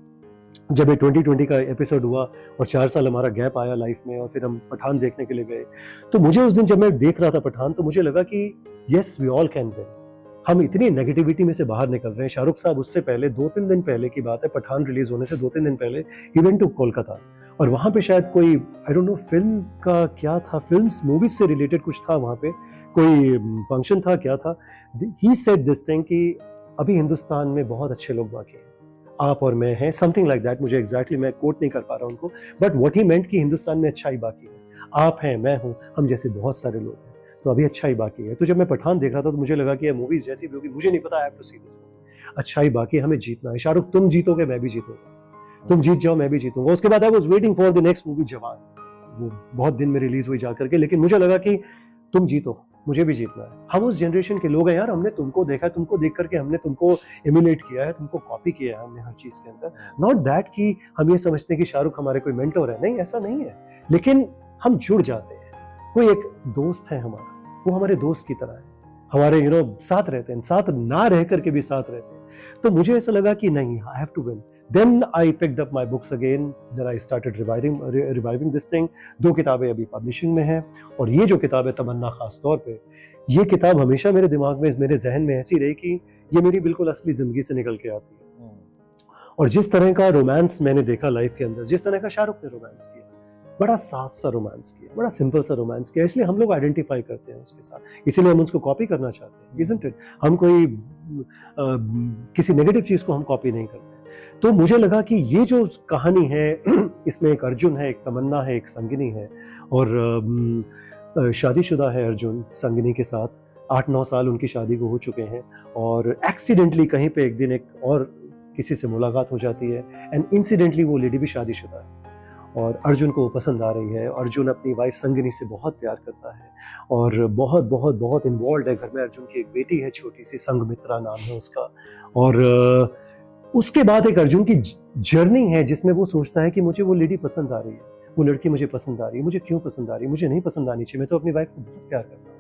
[SPEAKER 2] जब ये 2020 का एपिसोड हुआ और 4 साल हमारा गैप आया लाइफ में और फिर हम पठान देखने के लिए गए, तो मुझे उस दिन जब मैं देख रहा था पठान तो मुझे लगा कि yes we all can win. हम इतनी नेगेटिविटी में से बाहर निकल रहे हैं। शाहरुख साहब उससे पहले 2-3 दिन पहले की बात है, पठान रिलीज होने से 2-3 दिन पहले ही वेंट टू कोलकाता और वहां पे शायद कोई आई डोंट नो फिल्म का क्या था, फिल्म्स मूवीज से रिलेटेड कुछ था, वहां पे कोई फंक्शन था, क्या था। ही सेड दिस थिंग कि अभी हिंदुस्तान में बहुत अच्छे लोग बाकी हैं, आप और मैं हैं, समथिंग लाइक दैट। मुझे एग्जैक्टली मैं कोट नहीं कर पा रहा उनको, बट व्हाट ही मेंट कि हिंदुस्तान में अच्छाई बाकी है, आप हैं, मैं हूं, हम जैसे बहुत सारे लोग हैं, तो अभी अच्छाई बाकी है। तो जब मैं पठान देख रहा था तो मुझे लगा कि ये मूवीज जैसी भी होगी, मुझे नहीं पता, I have to see this movie. अच्छाई बाकी, हमें जीतना है। शाहरुख तुम जीतोगे मैं भी जीतूंगा, तुम जीत जाओ मैं भी जीतूंगा। उसके बाद I was waiting for the next movie जवान, वो बहुत दिन में रिलीज हुई जाकर के, लेकिन मुझे लगा कि तुम जीतो, मुझे भी जीतना है। हम उस जनरेशन के लोग हैं यार, हमने तुमको देखा है, तुमको देख करके हमने तुमको इम्यूलेट किया है, तुमको कॉपी किया है हमने हर चीज के अंदर। नॉट दैट कि हम ये समझते हैं कि शाहरुख हमारे कोई मेंटोर है, नहीं ऐसा नहीं है, लेकिन हम जुड़ जाते हैं। कोई एक दोस्त है हमारा, वो हमारे दोस्त की तरह है, हमारे साथ रहते हैं, साथ ना रह करके भी साथ रहते हैं। तो मुझे ऐसा लगा कि नहीं, I have to win. Then I picked up my books again. Then I started reviving this thing. 2 किताबें अभी पब्लिशिंग में हैं और ये जो किताब है तमन्ना, खास तौर पे ये किताब हमेशा मेरे दिमाग में, मेरे जहन में ऐसी रही कि ये मेरी बिल्कुल असली जिंदगी से निकल के आती है। और जिस तरह का रोमांस मैंने देखा लाइफ के अंदर, जिस तरह का शाहरुख ने रोमांस किया, बड़ा साफ सा रोमांस किया, बड़ा सिंपल सा रोमांस किया, इसलिए हम लोग आइडेंटिफाई करते हैं उसके साथ, इसीलिए हम उसको कॉपी करना चाहते हैं, isn't it? हम कोई किसी नेगेटिव चीज को हम कॉपी नहीं करते। तो मुझे लगा कि ये जो कहानी है इसमें एक अर्जुन है, एक तमन्ना है, एक संगिनी है और शादीशुदा है अर्जुन संगिनी के साथ। 8-9 साल उनकी शादी को हो चुके हैं और एक्सीडेंटली कहीं पे एक दिन एक और किसी से मुलाकात हो जाती है एंड इंसिडेंटली वो लेडी भी शादीशुदा है और अर्जुन को पसंद आ रही है। अर्जुन अपनी वाइफ संगिनी से बहुत प्यार करता है और बहुत बहुत बहुत इन्वॉल्व है घर में। अर्जुन की एक बेटी है छोटी सी, संघमित्रा नाम है उसका। और उसके बाद एक अर्जुन की जर्नी है जिसमें वो सोचता है कि मुझे वो लेडी पसंद आ रही है, वो लड़की मुझे पसंद आ रही है, मुझे क्यों पसंद आ रही है, मुझे नहीं पसंद आनी चाहिए, मैं तो अपनी वाइफ को बहुत प्यार करता हूँ,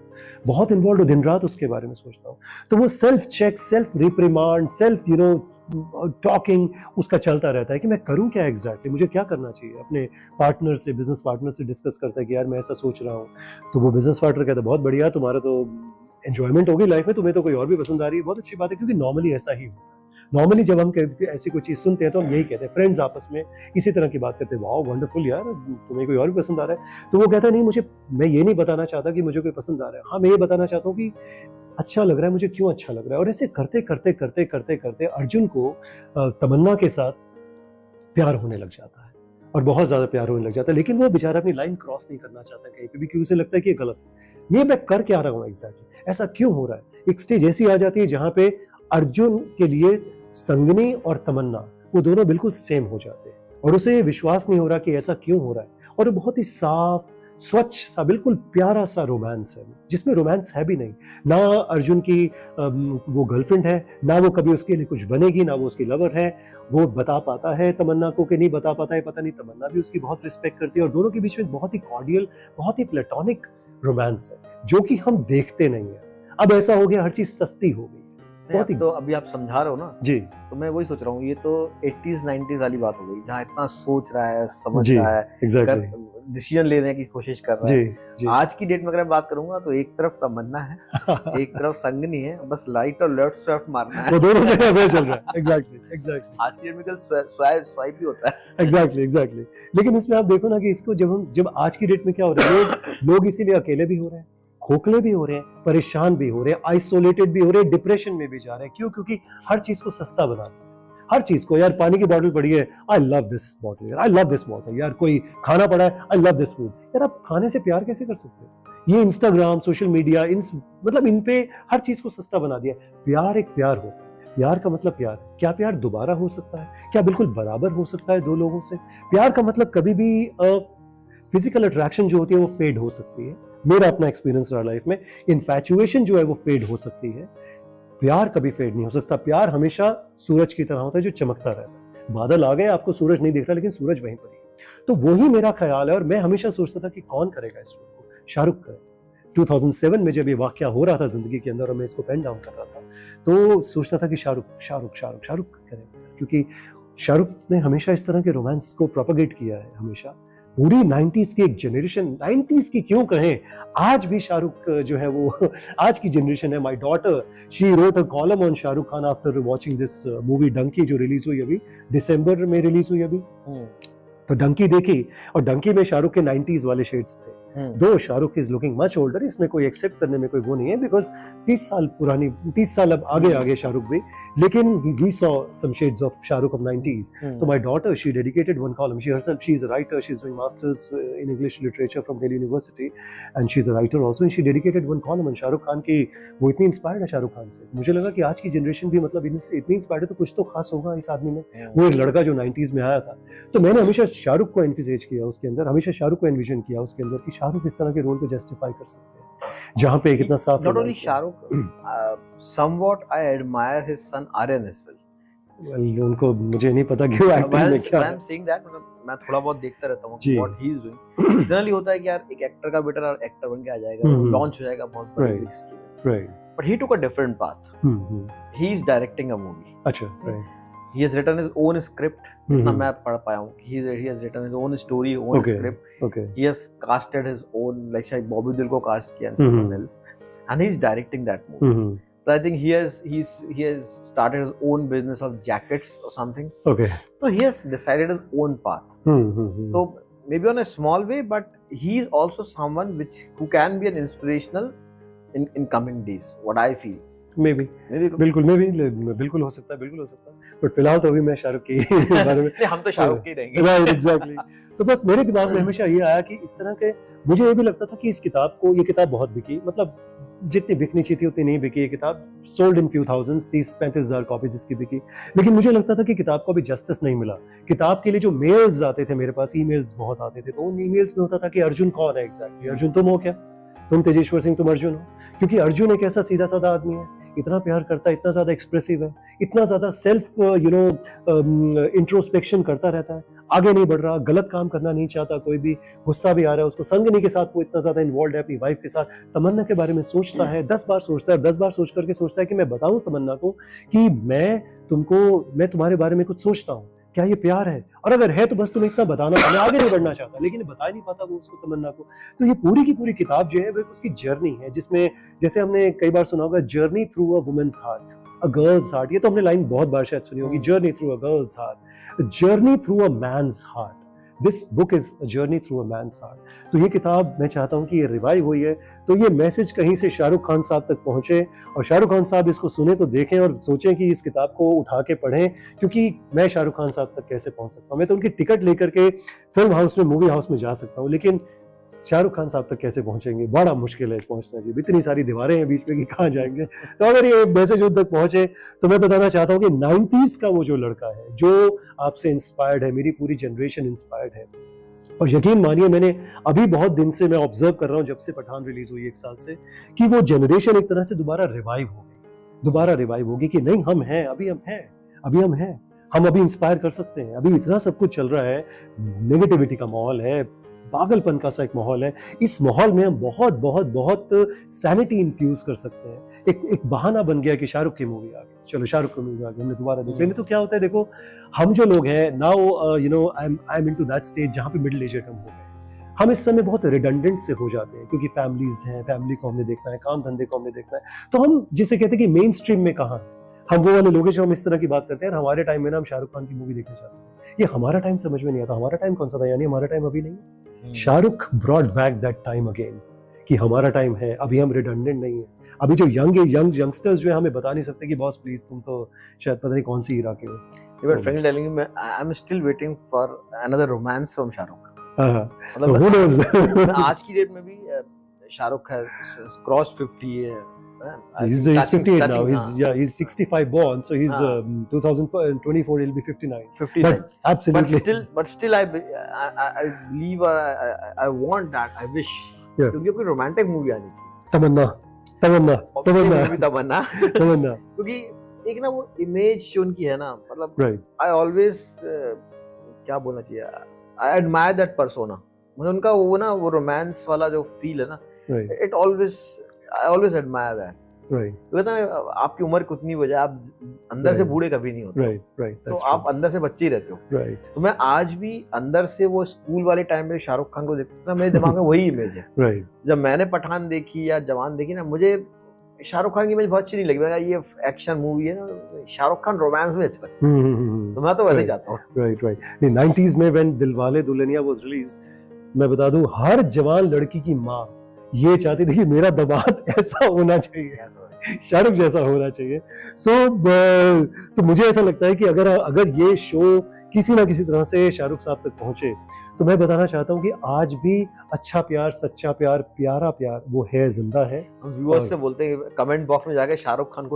[SPEAKER 2] बहुत इन्वॉल्व दिन रात उसके बारे में सोचता हूँ। तो वो self check, self reprimand, self talking उसका चलता रहता है कि मैं करूं क्या एग्जैक्टली, मुझे क्या करना चाहिए। अपने पार्टनर से, बिजनेस पार्टनर से डिस्कस करता है कि यार मैं ऐसा सोच रहा हूँ। तो वो बिजनेस पार्टनर कहता है बहुत बढ़िया, तुम्हारा तो एंजॉयमेंट होगी लाइफ में, तुम्हें तो कोई और भी पसंद आ रही है, बहुत अच्छी बात है। क्योंकि नॉर्मली ऐसा ही होता है। नॉर्मली जब हम ऐसी कोई चीज़ सुनते हैं तो हम यही कहते हैं, फ्रेंड्स आपस में इसी तरह की बात करते हैं, वाओ वंडरफुल यार, तुम्हें कोई और भी पसंद आ रहा है। तो वो कहता है नहीं, मुझे, मैं ये नहीं बताना चाहता कि मुझे कोई पसंद आ रहा है, हाँ मैं ये बताना चाहता हूँ कि अच्छा लग रहा है, मुझे क्यों अच्छा लग रहा है। और ऐसे करते करते करते करते करते अर्जुन को तमन्ना के साथ प्यार होने लग जाता है और बहुत ज़्यादा प्यार होने लग जाता है। लेकिन वो बेचारा अपनी लाइन क्रॉस नहीं करना चाहता कहीं पे भी, क्योंकि उसे लगता है कि ये गलत है, ये मैं कर क्या रहा हूँ एग्जैक्टली, ऐसा क्यों हो रहा है। एक स्टेज ऐसी आ जाती है जहाँ पे अर्जुन के लिए संगिनी और तमन्ना वो दोनों बिल्कुल सेम हो जाते हैं और उसे ये विश्वास नहीं हो रहा कि ऐसा क्यों हो रहा है। और वो बहुत ही साफ, स्वच्छ सा, बिल्कुल प्यारा सा रोमांस है जिसमें रोमांस है भी नहीं। ना अर्जुन की वो गर्लफ्रेंड है, ना वो कभी उसके लिए कुछ बनेगी, ना वो उसकी लवर है। वो बता पाता है तमन्ना को कि नहीं बता पाता है पता नहीं, तमन्ना भी उसकी बहुत रिस्पेक्ट करती है और दोनों के बीच में बहुत ही कॉर्डियल, बहुत ही प्लेटोनिक रोमांस है जो कि हम देखते नहीं है। अब ऐसा हो गया, हर चीज सस्ती हो गई।
[SPEAKER 1] बहुत ही, तो अभी आप समझा रहे हो ना
[SPEAKER 2] जी,
[SPEAKER 1] तो मैं वही सोच रहा हूँ, ये तो 80s 90s वाली बात हो गई जहाँ इतना सोच रहा है, समझ रहा है,
[SPEAKER 2] एग्जैक्टली,
[SPEAKER 1] डिसीजन लेने की कोशिश कर रहा है।
[SPEAKER 2] जी।
[SPEAKER 1] आज की डेट में अगर मैं बात करूंगा तो एक तरफ तमन्ना है, एक तरफ संगनी है, बस लाइट और लेफ्ट स्वाइप मारना है।
[SPEAKER 2] वो दोनों से अवेयर चल रहा है। एग्जैक्टली
[SPEAKER 1] आज की डेट में स्वाइप भी होता है।
[SPEAKER 2] एग्जैक्टली। लेकिन इसमें आप देखो ना कि इसको जब आज की डेट में क्या हो रहा है, लोग इसीलिए अकेले भी हो रहे हैं, खोखले भी हो रहे हैं, परेशान भी हो रहे हैं, आइसोलेटेड भी हो रहे हैं, डिप्रेशन में भी जा रहे हैं। क्यों? क्योंकि हर चीज को सस्ता बना दिया। हर चीज को, यार पानी की बोतल पड़ी है, I love this bottle, I love this bottle. यार कोई खाना पड़ा है, आई लव दिस फूड। यार आप खाने से प्यार कैसे कर सकते हो? ये इंस्टाग्राम, सोशल मीडिया, मतलब इन पे हर चीज को सस्ता बना दिया। प्यार एक प्यार होता है, प्यार का मतलब प्यार। क्या प्यार दोबारा हो सकता है? क्या बिल्कुल बराबर हो सकता है दो लोगों से? प्यार का मतलब कभी भी फिजिकल अट्रैक्शन जो होती है वो फेड हो सकती है। मेरा अपना एक्सपीरियंस रहा लाइफ में, इन्फैचुएशन जो है वो फेड हो सकती है, प्यार कभी फेड नहीं हो सकता। प्यार हमेशा सूरज की तरह होता है जो चमकता रहता है। बादल आ गए, आपको सूरज नहीं दिख रहा, लेकिन सूरज वहीं पर ही है। तो वही मेरा ख्याल है और मैं हमेशा सोचता था कि कौन करेगा इस रोल को? शाहरुख करे। 2007 में जब ये वाकया हो रहा था जिंदगी के अंदर और मैं इसको पेन डाउन कर रहा था, तो सोचता था कि शाहरुख करेगा, क्योंकि शाहरुख ने हमेशा इस तरह के रोमांस को प्रोपेगेट किया है। हमेशा पूरी 90s की एक जनरेशन, 90s की क्यों कहें, आज भी शाहरुख जो है वो आज की जनरेशन है। My daughter, she wrote a column on Shahrukh Khan after watching this movie Dunki, जो रिलीज हुई अभी दिसंबर में रिलीज हुई अभी। तो डंकी देखी और डंकी में शाहरुख के 90s वाले शेड्स थे। दो Shahrukh is looking much older, इसमें कोई एक्सेप्ट करने में कोई वो नहीं है, बिकॉज 30 साल अब आगे शाहरुख भी, लेकिन we saw some shades of Shahrukh of 90s। तो my daughter, she dedicated one column, she herself, she is a writer, she is doing masters in English literature from Delhi university and she is a writer also, and she dedicated one column on Shahrukh Khan की। वो इतनी inspired है शाहरुख खान से, मुझे लगा कि आज की जनरेशन भी मतलब इतनी इंस्पायर्ड है तो कुछ तो खास होगा इस आदमी में। वो एक लड़का जो 90s में आया था, तो मैंने हमेशा शाहरुख को एनविजेज किया उसके अंदर, हमेशा शाहरुख को एनविजन किया उसके अंदर कि शाहरुख इस तरह के रोल को जस्टिफाई कर सकते हैं जहां पे कितना साफ।
[SPEAKER 1] Not only Shahrukh, somewhat I admire his son Aryan as well.
[SPEAKER 2] Well, उनको मुझे नहीं पता कि वो एक्टिंग में क्या है।
[SPEAKER 1] आई एम सेइंग दैट, मतलब मैं थोड़ा बहुत देखता रहता हूं what he is doing. Generally होता है कि यार एक एक्टर का बेटा और एक्टर बन के आ जाएगा, लॉन्च हो जाएगा बहुत बड़ी big screen, right, but he took a different path. He is directing a movie.
[SPEAKER 2] अच्छा, right.
[SPEAKER 1] He has written his own script. जितना मैं पढ़ पाया हूँ, he has written his own story, own script.
[SPEAKER 2] Okay.
[SPEAKER 1] He has casted his own, like शायद बॉबी दिल को cast किया and someone else, and he's directing that movie. So I think he has started his own business of jackets or something.
[SPEAKER 2] Okay.
[SPEAKER 1] So he has decided his own path. So maybe on a small way, but he is also someone who can be an inspirational in coming days. What I feel.
[SPEAKER 2] बिल्कुल हो सकता है, but फिलहाल तो अभी मैं शाहरुख के बारे में
[SPEAKER 1] हम तो शाहरुख के ही रहेंगे।
[SPEAKER 2] Right, exactly. तो बस मेरे दिमाग में हमेशा ये आया कि इस तरह के, मुझे ये भी लगता था कि ये किताब बहुत बिकी, मतलब जितनी बिकनी चाहिए थी उतनी नहीं बिकी ये किताब, सोल्ड इन फ्यू थाउजेंड्स, 30-35 हज़ार कॉपीज इसकी बिकी। लेकिन मुझे लगता था कि किताब को अभी जस्टिस नहीं मिला। किताब के लिए जो मेल्स आते थे मेरे पास, ईमेल्स बहुत आते थे, तो उन ईमेल्स में होता था कि अर्जुन कौन है एग्जैक्टली, अर्जुन तुम हो क्या, तुम तेजेश्वर सिंह, तुम अर्जुन हो? क्योंकि अर्जुन एक ऐसा सीधा साधा आदमी है, इतना प्यार करता है, इतना ज्यादा एक्सप्रेसिव है, इतना ज्यादा सेल्फ इंट्रोस्पेक्शन करता रहता है, आगे नहीं बढ़ रहा, गलत काम करना नहीं चाहता, कोई भी गुस्सा भी आ रहा है उसको, संगनी के साथ वो इतना ज्यादा इन्वॉल्व है, अपनी वाइफ के साथ, तमन्ना के बारे में सोचता है, 10 बार सोचता है, 10 बार सोच करके सोचता है कि मैं बताऊं तमन्ना को कि मैं तुम्हारे बारे में कुछ सोचता हूँ, क्या ये प्यार है, और अगर है तो बस तुम्हें इतना बताना, मैं आगे नहीं बढ़ना चाहता, लेकिन बता नहीं पाता वो उसको, तमन्ना को। तो ये पूरी की पूरी किताब जो है वो उसकी जर्नी है, जिसमें जैसे हमने कई बार सुना होगा, journey through a women's heart, a girl's heart, ये तो हमने लाइन बहुत बार शायद सुनी होगी, journey through a girl's heart, journey through a man's heart, this book is a journey through a man's heart. तो ये किताब मैं चाहता हूँ कि ये रिवाइव हुई है, तो ये मैसेज कहीं से शाहरुख खान साहब तक पहुंचे, और शाहरुख खान साहब इसको सुने तो देखें और सोचें कि इस किताब को उठा के पढ़ें, क्योंकि मैं शाहरुख खान साहब तक कैसे पहुंच सकता हूँ, मैं तो उनकी टिकट लेकर के फिल्म हाउस में, मूवी हाउस में जा सकता हूँ, लेकिन शाहरुख खान साहब तक कैसे पहुंचेंगे, बड़ा मुश्किल है पहुंचना जी, इतनी सारी दीवारें हैं बीच में कि कहाँ जाएंगे। तो अगर ये मैसेज उन तक पहुंचे तो मैं बताना चाहता हूँ कि 90s का वो जो लड़का है, जो आपसे इंस्पायर्ड है, मेरी पूरी जनरेशन इंस्पायर्ड है, और यकीन मानिए मैंने अभी बहुत दिन से मैं ऑब्जर्व कर रहा हूँ, जब से पठान रिलीज हुई 1 साल से, कि वो जनरेशन एक तरह से दोबारा रिवाइव होगी कि नहीं, हम हैं, अभी हम हैं, हम अभी इंस्पायर कर सकते हैं, अभी इतना सब कुछ चल रहा है, नेगेटिविटी का माहौल है, पागलपन का सा एक माहौल है, इस माहौल में हम बहुत बहुत बहुत सैनिटी इन्फ्यूज कर सकते हैं। एक बहाना बन गया कि शाहरुख की मूवी आ गई, चलो शाहरुख की मूवी आ गई, हमने दोबारा देख लेनी। तो क्या होता है, देखो हम जो लोग हैं now, I am into that stage जहाँ पे मिडिल एज हम हो गए, हम इस समय बहुत रिडंडेंट से हो जाते हैं, क्योंकि फैमिलीज हैं, फैमिली को हमने देखना है, काम धंधे को हमने देखना है, तो हम जिसे कहते हैं कि मेन स्ट्रीम में कहाँ हम वो वाले लोग हैं जो हम इस तरह की बात करते हैं, हमारे टाइम में ना हम शाहरुख खान की मूवी देखना चाहते हैं, ये हमारा टाइम समझ में नहीं आता, हमारा टाइम कौन सा था, यानी हमारा टाइम अभी नहीं। Shahrukh brought back that time again, कि हमारा टाइम है, अभी हम रिडंडेंट नहीं है। अभी जो यंगस्टर्स जो है हमें बता नहीं सकते कि बॉस प्लीज तुम तो शायद पता नहीं कौन सी हीरा के हो।
[SPEAKER 1] You were frankly telling me, I'm still waiting for another romance from Shahrukh.
[SPEAKER 2] मतलब who knows?
[SPEAKER 1] आज की डेट में भी शाहरुख है क्रॉस 50 है।
[SPEAKER 2] He's 58 now. He's 65 born, so he's 2024 he'll be 59.
[SPEAKER 1] 59.
[SPEAKER 2] But absolutely.
[SPEAKER 1] But still, I believe, I want that. I wish.
[SPEAKER 2] Yeah.
[SPEAKER 1] क्योंकि कोई romantic movie आनी चाहिए। तमन्ना। क्योंकि एक ना वो इमेज जो उनकी है ना, मतलब I always क्या बोलना चाहिए, I admire that persona। मुझे उनका वो ना वो रोमांस वाला जो फील है ना, I always admire that। कहता है आपकी उम्र कितनी हो जाए, आप अंदर से बूढ़े कभी नहीं होते, तो आप अंदर से बच्चे ही रहते हो। तो मैं आज भी अंदर से वो स्कूल वाले टाइम में शाहरुख खान को देखता था, मेरे दिमाग में वही इमेज है। जब मैंने पठान देखी या जवान देखी ना, मुझे शाहरुख खान की इमेज बहुत अच्छी नहीं लगी, मैं ये एक्शन मूवी है ना, शाहरुख खान रोमांस में अच्छा लगता है, तो मैं तो वैसे ही जाता हूँ।
[SPEAKER 2] राइट 90s में when Dilwale Dulhania was released, मैं बता दूं हर जवान लड़की की माँ ये चाहती थी कि मेरा दामाद ऐसा होना चाहिए, शाहरुख जैसा होना चाहिए। तो मुझे ऐसा लगता है कि अगर ये शो किसी ना किसी तरह से शाहरुख साहब तक पहुंचे, तो मैं बताना चाहता हूँ कि आज भी अच्छा प्यार, सच्चा प्यार, प्यारा प्यार वो है, जिंदा है।
[SPEAKER 1] हम व्यूअर्स से बोलते हैं कमेंट बॉक्स में जाके शाहरुख खान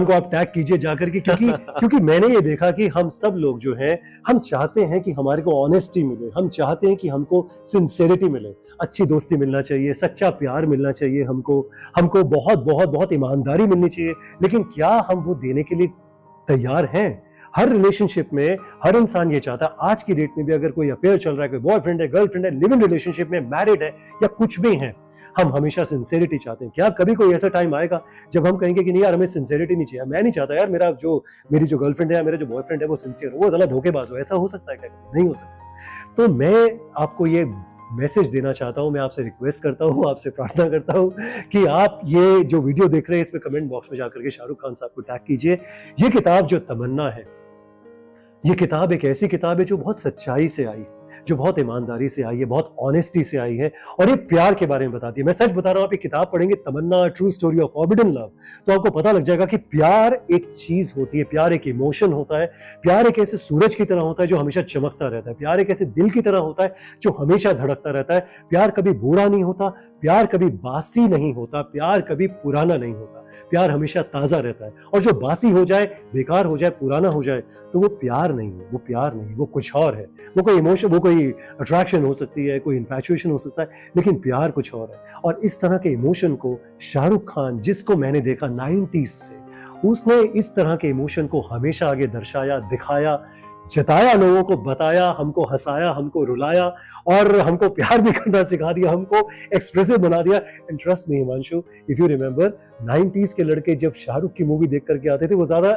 [SPEAKER 1] को आप टैग
[SPEAKER 2] कीजिए जाकर के, क्योंकि मैंने ये देखा कि हम सब लोग जो हैं, हम चाहते हैं कि हमारे को ऑनेस्टी मिले, हम चाहते हैं कि हमको सिंसेरिटी मिले, अच्छी दोस्ती मिलना चाहिए, सच्चा प्यार मिलना चाहिए, हमको बहुत बहुत बहुत ईमानदारी मिलनी चाहिए, लेकिन क्या हम वो देने के लिए तैयार हैं? हर रिलेशनशिप में हर इंसान ये चाहता है, आज की डेट में भी अगर कोई अफेयर चल रहा है, कोई बॉयफ्रेंड है, गर्लफ्रेंड है, लिव इन रिलेशनशिप में, मैरिड है या कुछ भी है, हम हमेशा सिंसेरिटी चाहते हैं। क्या कभी कोई ऐसा टाइम आएगा जब हम कहेंगे कि नहीं यार हमें सिंसेरिटी नहीं चाहिए, मैं नहीं चाहता यार मेरी जो गर्लफ्रेंड है या मेरा जो बॉयफ्रेंड है वो सिंसियर हो, वो ज़्यादा धोखेबाज हो? ऐसा हो सकता है क्या? नहीं हो सकता। तो मैं आपको ये मैसेज देना चाहता हूं, मैं आपसे रिक्वेस्ट करता हूं, आपसे प्रार्थना करता हूं कि आप ये जो वीडियो देख रहे हैं, इस पे कमेंट बॉक्स में जाकर के शाहरुख खान साहब को टैग कीजिए। ये किताब जो तमन्ना है, ये किताब एक ऐसी किताब है जो बहुत सच्चाई से आई, जो बहुत ईमानदारी से आई है, बहुत ऑनेस्टी से आई है, और ये प्यार के बारे में बताती है। मैं सच बता रहा हूँ, आप ये किताब पढ़ेंगे Tamanna true story of forbidden love, तो आपको पता लग जाएगा कि प्यार एक चीज होती है, प्यार एक इमोशन होता है, प्यार एक ऐसे सूरज की तरह होता है जो हमेशा चमकता रहता है, प्यार एक ऐसे दिल की तरह होता है जो हमेशा धड़कता रहता है, प्यार कभी बुरा नहीं होता, प्यार कभी बासी नहीं होता, प्यार कभी पुराना नहीं होता, प्यार हमेशा ताजा रहता है। और जो बासी हो जाए, बेकार हो जाए, पुराना हो जाए, तो वो प्यार नहीं है, वो प्यार नहीं, वो कुछ और है। वो कोई इमोशन, वो कोई अट्रैक्शन हो सकती है, कोई इन्फैचुएशन हो सकता है, लेकिन प्यार कुछ और है। और इस तरह के इमोशन को शाहरुख खान, जिसको मैंने देखा 90s से, उसने इस तरह के इमोशन को हमेशा आगे दर्शाया, दिखाया, जताया, लोगों को बताया, हमको हंसाया, हमको रुलाया, और हमको प्यार भी करना सिखा दिया, हमको एक्सप्रेसिव बना दिया। And trust me Himanshu, if you remember, 90s के लड़के जब शाहरुख की मूवी देख करके आते थे, वो ज्यादा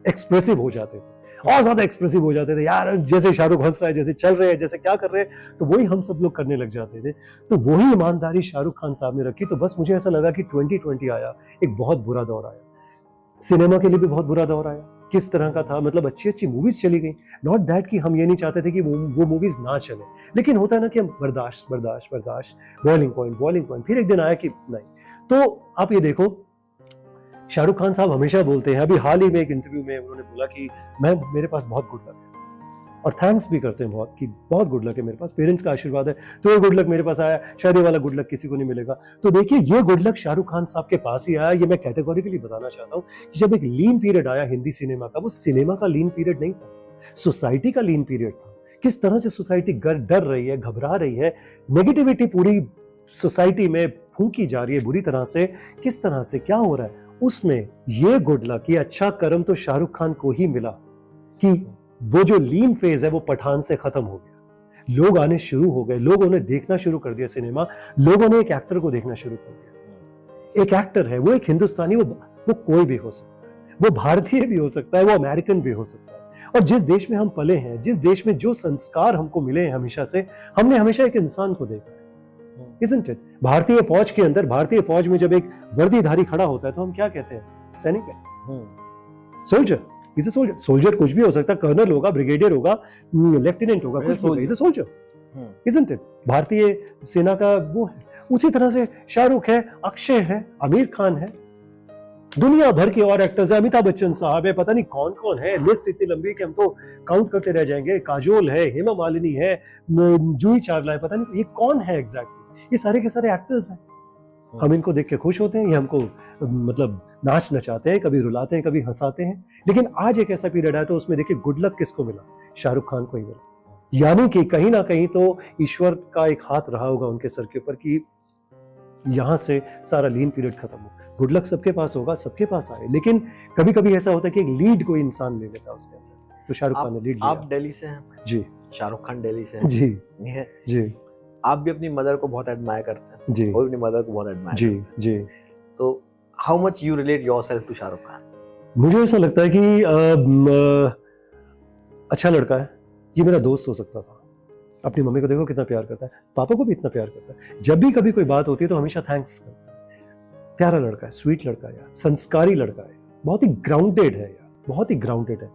[SPEAKER 2] एक्सप्रेसिव हो जाते थे, और ज्यादा एक्सप्रेसिव हो जाते थे। यार जैसे शाहरुख हंस रहा है, जैसे चल रहे हैं, जैसे क्या कर रहे हैं, तो वही हम सब लोग करने लग जाते थे। तो वही ईमानदारी शाहरुख खान साहब ने रखी। तो बस मुझे ऐसा लगा कि 2020 आया, एक बहुत बुरा दौर आया, सिनेमा के लिए भी बहुत बुरा दौर आया। किस तरह का था, मतलब अच्छी अच्छी मूवीज चली गई, नॉट दैट कि हम ये नहीं चाहते थे कि वो मूवीज ना चले, लेकिन होता है ना कि हम बर्दाश्त बर्दाश्त बर्दाश्त, बॉइलिंग पॉइंट, फिर एक दिन आया कि नहीं। तो आप ये देखो, शाहरुख खान साहब हमेशा बोलते हैं, अभी हाल ही में एक इंटरव्यू में उन्होंने बोला कि मेरे पास बहुत गुड लक है, और थैंक्स भी करते हैं बहुत कि बहुत गुड लक है मेरे पास, पेरेंट्स का आशीर्वाद है, तो ये गुड लक मेरे पास आया, शायद ये वाला गुड लक किसी को नहीं मिलेगा। तो देखिए, ये गुड लक शाहरुख खान साहब के पास ही आया। ये मैं कैटेगोरिकली बताना चाहता हूँ कि जब एक लीन पीरियड आया हिंदी सिनेमा का, वो सिनेमा का लीन पीरियड नहीं था, सोसाइटी का लीन पीरियड था। किस तरह से सोसाइटी डर रही है, घबरा रही है, नेगेटिविटी पूरी सोसाइटी में फूंकी जा रही है बुरी तरह से, किस तरह से क्या हो रहा है, उसमें ये गुड लक, ये अच्छा कर्म तो शाहरुख खान को ही मिला कि वो जो लीन फेज है वो पठान से खत्म हो गया। लोग आने शुरू हो गए, लोगों ने देखना शुरू कर दिया सिनेमा, लोगों ने एक एक्टर को देखना शुरू कर दिया। एक एक्टर है, वो एक हिंदुस्तानी, वो कोई भी हो सकता है, वो भारतीय भी हो सकता है, वो अमेरिकन भी हो सकता है। और जिस देश में हम पले हैं, जिस देश में जो संस्कार हमको मिले हैं हमेशा से, हमने हमेशा एक इंसान को देखा है, isn't it? भारतीय फौज के अंदर, भारतीय फौज में जब एक वर्दीधारी खड़ा होता है तो हम क्या कहते हैं? सैनिक है, soldier. Is a soldier. Soldier कुछ भी हो सकता है, कर्नल होगा, ब्रिगेडियर होगा, लेफ्टिनेंट होगा, कुछ भी, is a soldier, isn't it? भारतीय सेना का वो है। उसी तरह से शाहरुख है, अक्षय है, आमिर खान है, दुनिया भर के और एक्टर्स है, अमिताभ बच्चन साहब है, पता नहीं कौन कौन है, लिस्ट इतनी लंबी कि हम तो काउंट करते रह जाएंगे। काजोल है, हेमा मालिनी है, जूही चावला है, पता नहीं ये कौन है एग्जैक्टली। ये सारे के सारे एक्टर्स हैं। हम इनको देख के खुश होते हैं, ये हमको मतलब नाच नचाते हैं, कभी रुलाते हैं, कभी हंसाते हैं। लेकिन आज एक ऐसा पीरियड आया तो उसमें देखिए गुड लक किसको मिला? शाहरुख खान को ही मिला। यानी कि कहीं ना कहीं तो ईश्वर का एक हाथ रहा होगा उनके सर के ऊपर कि यहां से सारा लीन पीरियड खत्म हो। गुड लक सबके पास होगा, सबके पास आए, लेकिन कभी कभी ऐसा होता है कि एक लीड कोई इंसान ले लेता है उसके अंदर, तो शाहरुख खान ने लीड लिया।
[SPEAKER 1] आप दिल्ली से हैं
[SPEAKER 2] जी,
[SPEAKER 1] शाहरुख खान दिल्ली से हैं
[SPEAKER 2] जी जी,
[SPEAKER 1] आप भी अपनी मदर को बहुत एडमायर करते हैं
[SPEAKER 2] जी,
[SPEAKER 1] और अपनी मदर को बहुत एडमायर
[SPEAKER 2] जी जी।
[SPEAKER 1] तो how much you relate yourself to Shahrukh Khan?
[SPEAKER 2] मुझे ऐसा लगता है कि अच्छा लड़का है, ये मेरा दोस्त हो सकता था। अपनी मम्मी को देखो कितना प्यार करता है, पापा को भी इतना प्यार करता है, जब भी कभी कोई बात होती है तो हमेशा थैंक्स करता है। प्यारा लड़का है, स्वीट लड़का है यार, संस्कारी लड़का है, बहुत ही ग्राउंडेड है यार, बहुत ही ग्राउंडेड है।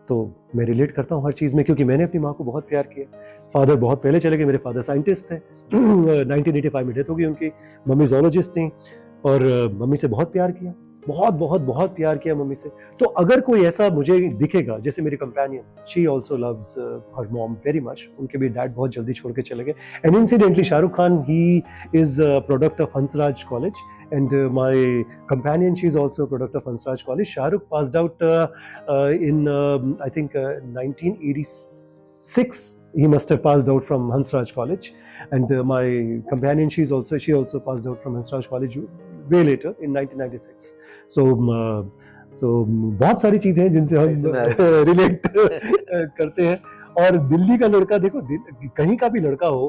[SPEAKER 2] तो मैं रिलेट करता हूँ हर चीज़ में, क्योंकि मैंने अपनी माँ को बहुत प्यार किया। फादर बहुत पहले चले गए, मेरे फादर साइंटिस्ट थे, 1985 में डेथ हो गई उनकी। मम्मी जोलॉजिस्ट थी और मम्मी से बहुत प्यार किया, बहुत बहुत बहुत प्यार किया मम्मी से। तो अगर कोई ऐसा मुझे दिखेगा, जैसे मेरी companion, she also loves her mom very much, उनके भी डैड बहुत जल्दी छोड़ के चले गए। And incidentally Shahrukh Khan, he is product of Hansraj college, and my companion, she's also a product of Hansraj College. Shahrukh passed out in I think 1986. He must have passed out from Hansraj College, and my companion, she also passed out from Hansraj College way later in 1996. So बहुत सारी चीजें हैं जिनसे हम relate करते हैं। और दिल्ली का लड़का देखो, कहीं का भी लड़का हो,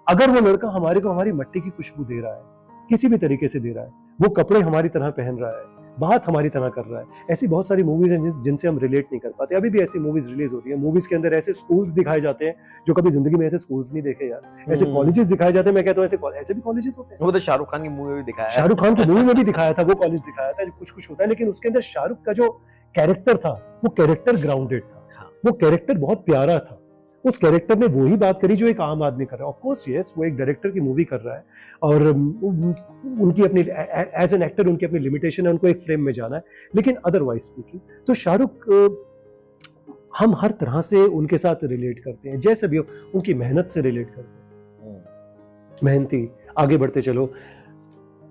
[SPEAKER 2] अगर वो लड़का हमारे को हमारी मट्टी की खुशबू दे रहा है, किसी भी तरीके से दे रहा है, वो कपड़े हमारी तरह पहन रहा है, बात हमारी तरह कर रहा है, ऐसी बहुत सारी मूवीज हैं जिनसे हम रिलेट नहीं कर पाते। अभी भी ऐसी मूवीज रिलीज हो रही है, मूवीज के अंदर ऐसे स्कूल्स दिखाए जाते हैं जो कभी जिंदगी में ऐसे स्कूल्स नहीं देखे यार, ऐसे कॉलेजेस दिखाए जाते हैं। मैं कहता हूँ ऐसे भी कॉलेजेस होते हैं।
[SPEAKER 1] वो तो शाहरुख खान की मूवी में भी दिखाया है,
[SPEAKER 2] शाहरुख खान की मूवी में भी दिखाया था, वो कॉलेज दिखाया था, कुछ होता है, लेकिन उसके अंदर शाहरुख का जो कैरेक्टर था, वो कैरेक्टर ग्राउंडेड था, वो कैरेक्टर बहुत प्यारा था, उस कैरेक्टर ने वही बात करी जो एक आम आदमी कर रहा है। ऑफ कोर्स यस, वो एक डायरेक्टर की मूवी कर रहा है और उनकी अपनी एज एन एक्टर उनकी अपनी लिमिटेशन है, उनको एक फ्रेम में जाना है। लेकिन अदरवाइज स्पीकिंग तो शाहरुख हम हर तरह से उनके साथ रिलेट करते हैं, जैसे भी हो उनकी मेहनत से रिलेट करते हैं। मेहनती, आगे बढ़ते चलो।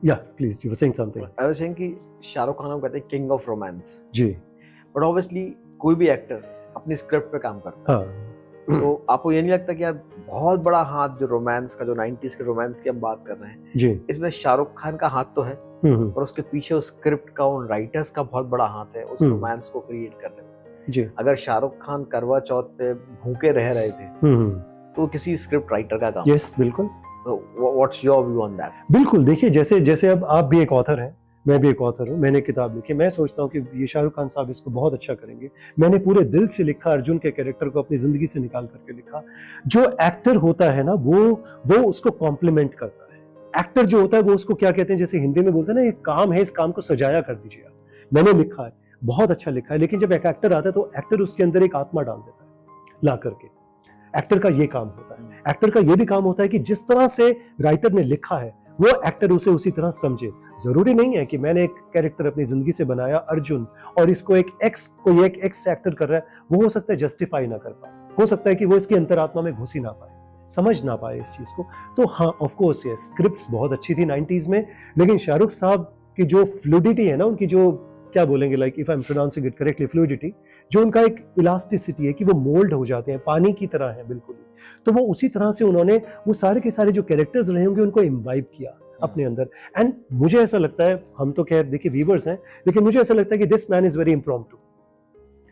[SPEAKER 2] या please you were saying something.
[SPEAKER 1] I was saying कि शाहरुख खान को कहते हैं किंग ऑफ रोमांस
[SPEAKER 2] जी,
[SPEAKER 1] बट ऑब्वियसली कोई भी एक्टर अपनी स्क्रिप्ट पे काम करता है।
[SPEAKER 2] हाँ
[SPEAKER 1] तो आपको ये नहीं लगता कि यार बहुत बड़ा हाथ जो रोमांस का, जो 90s के रोमांस की हम बात कर रहे हैं,
[SPEAKER 2] जी,
[SPEAKER 1] इसमें शाहरुख खान का हाथ तो है और उसके पीछे उस स्क्रिप्ट का, उन राइटर्स का बहुत बड़ा हाथ है उस रोमांस को क्रिएट करने में।
[SPEAKER 2] जी,
[SPEAKER 1] अगर शाहरुख खान करवा चौथ पे भूखे रह रहे थे तो किसी स्क्रिप्ट राइटर का काम।
[SPEAKER 2] यस बिल्कुल।
[SPEAKER 1] What's your view on that?
[SPEAKER 2] बिल्कुल, देखिए जैसे जैसे अब आप भी एक ऑथर हैं, मैं भी एक ऑथर हूँ, मैंने किताब लिखी, मैं सोचता हूँ कि ये शाहरुख खान साहब इसको बहुत अच्छा करेंगे। मैंने पूरे दिल से लिखा, अर्जुन के कैरेक्टर को अपनी जिंदगी से निकाल करके लिखा। जो एक्टर होता है ना वो उसको कॉम्प्लीमेंट करता है। एक्टर जो होता है वो उसको क्या कहते हैं, जैसे हिंदी में बोलते हैं ना, ये काम है, इस काम को सजाया कर दीजिए आप। मैंने लिखा है, बहुत अच्छा लिखा है, लेकिन जब एक एक्टर आता है तो एक्टर उसके अंदर एक आत्मा डाल देता है ला करके। एक्टर का ये काम होता है। एक्टर का ये भी काम होता है कि जिस तरह से राइटर ने लिखा है वो एक्टर उसे उसी तरह समझे। जरूरी नहीं है कि मैंने एक कैरेक्टर अपनी जिंदगी से बनाया अर्जुन और इसको एक एक्स एक्टर कर रहा है, वो हो सकता है जस्टिफाई ना कर पाए, हो सकता है कि वो इसकी अंतरात्मा में घुस ही ना पाए, समझ ना पाए इस चीज को। तो हाँ ऑफ कोर्स ये स्क्रिप्ट्स बहुत अच्छी थी 90s में, लेकिन शाहरुख साहब की जो फ्लूडिटी है ना, उनकी जो क्या बोलेंगे, like if I am pronouncing it correctly, fluidity, जो उनका एक इलास्टिसिटी है कि वो मोल्ड हो जाते हैं, पानी की तरह है बिल्कुल। तो वो उसी तरह से उन्होंने वो सारे के सारे जो कैरेक्टर्स रहे होंगे उनको इम्बाइब किया अपने अंदर। एंड मुझे ऐसा लगता है, हम तो खैर देखिए व्यूवर्स हैं, लेकिन मुझे ऐसा लगता है कि this man is very impromptu.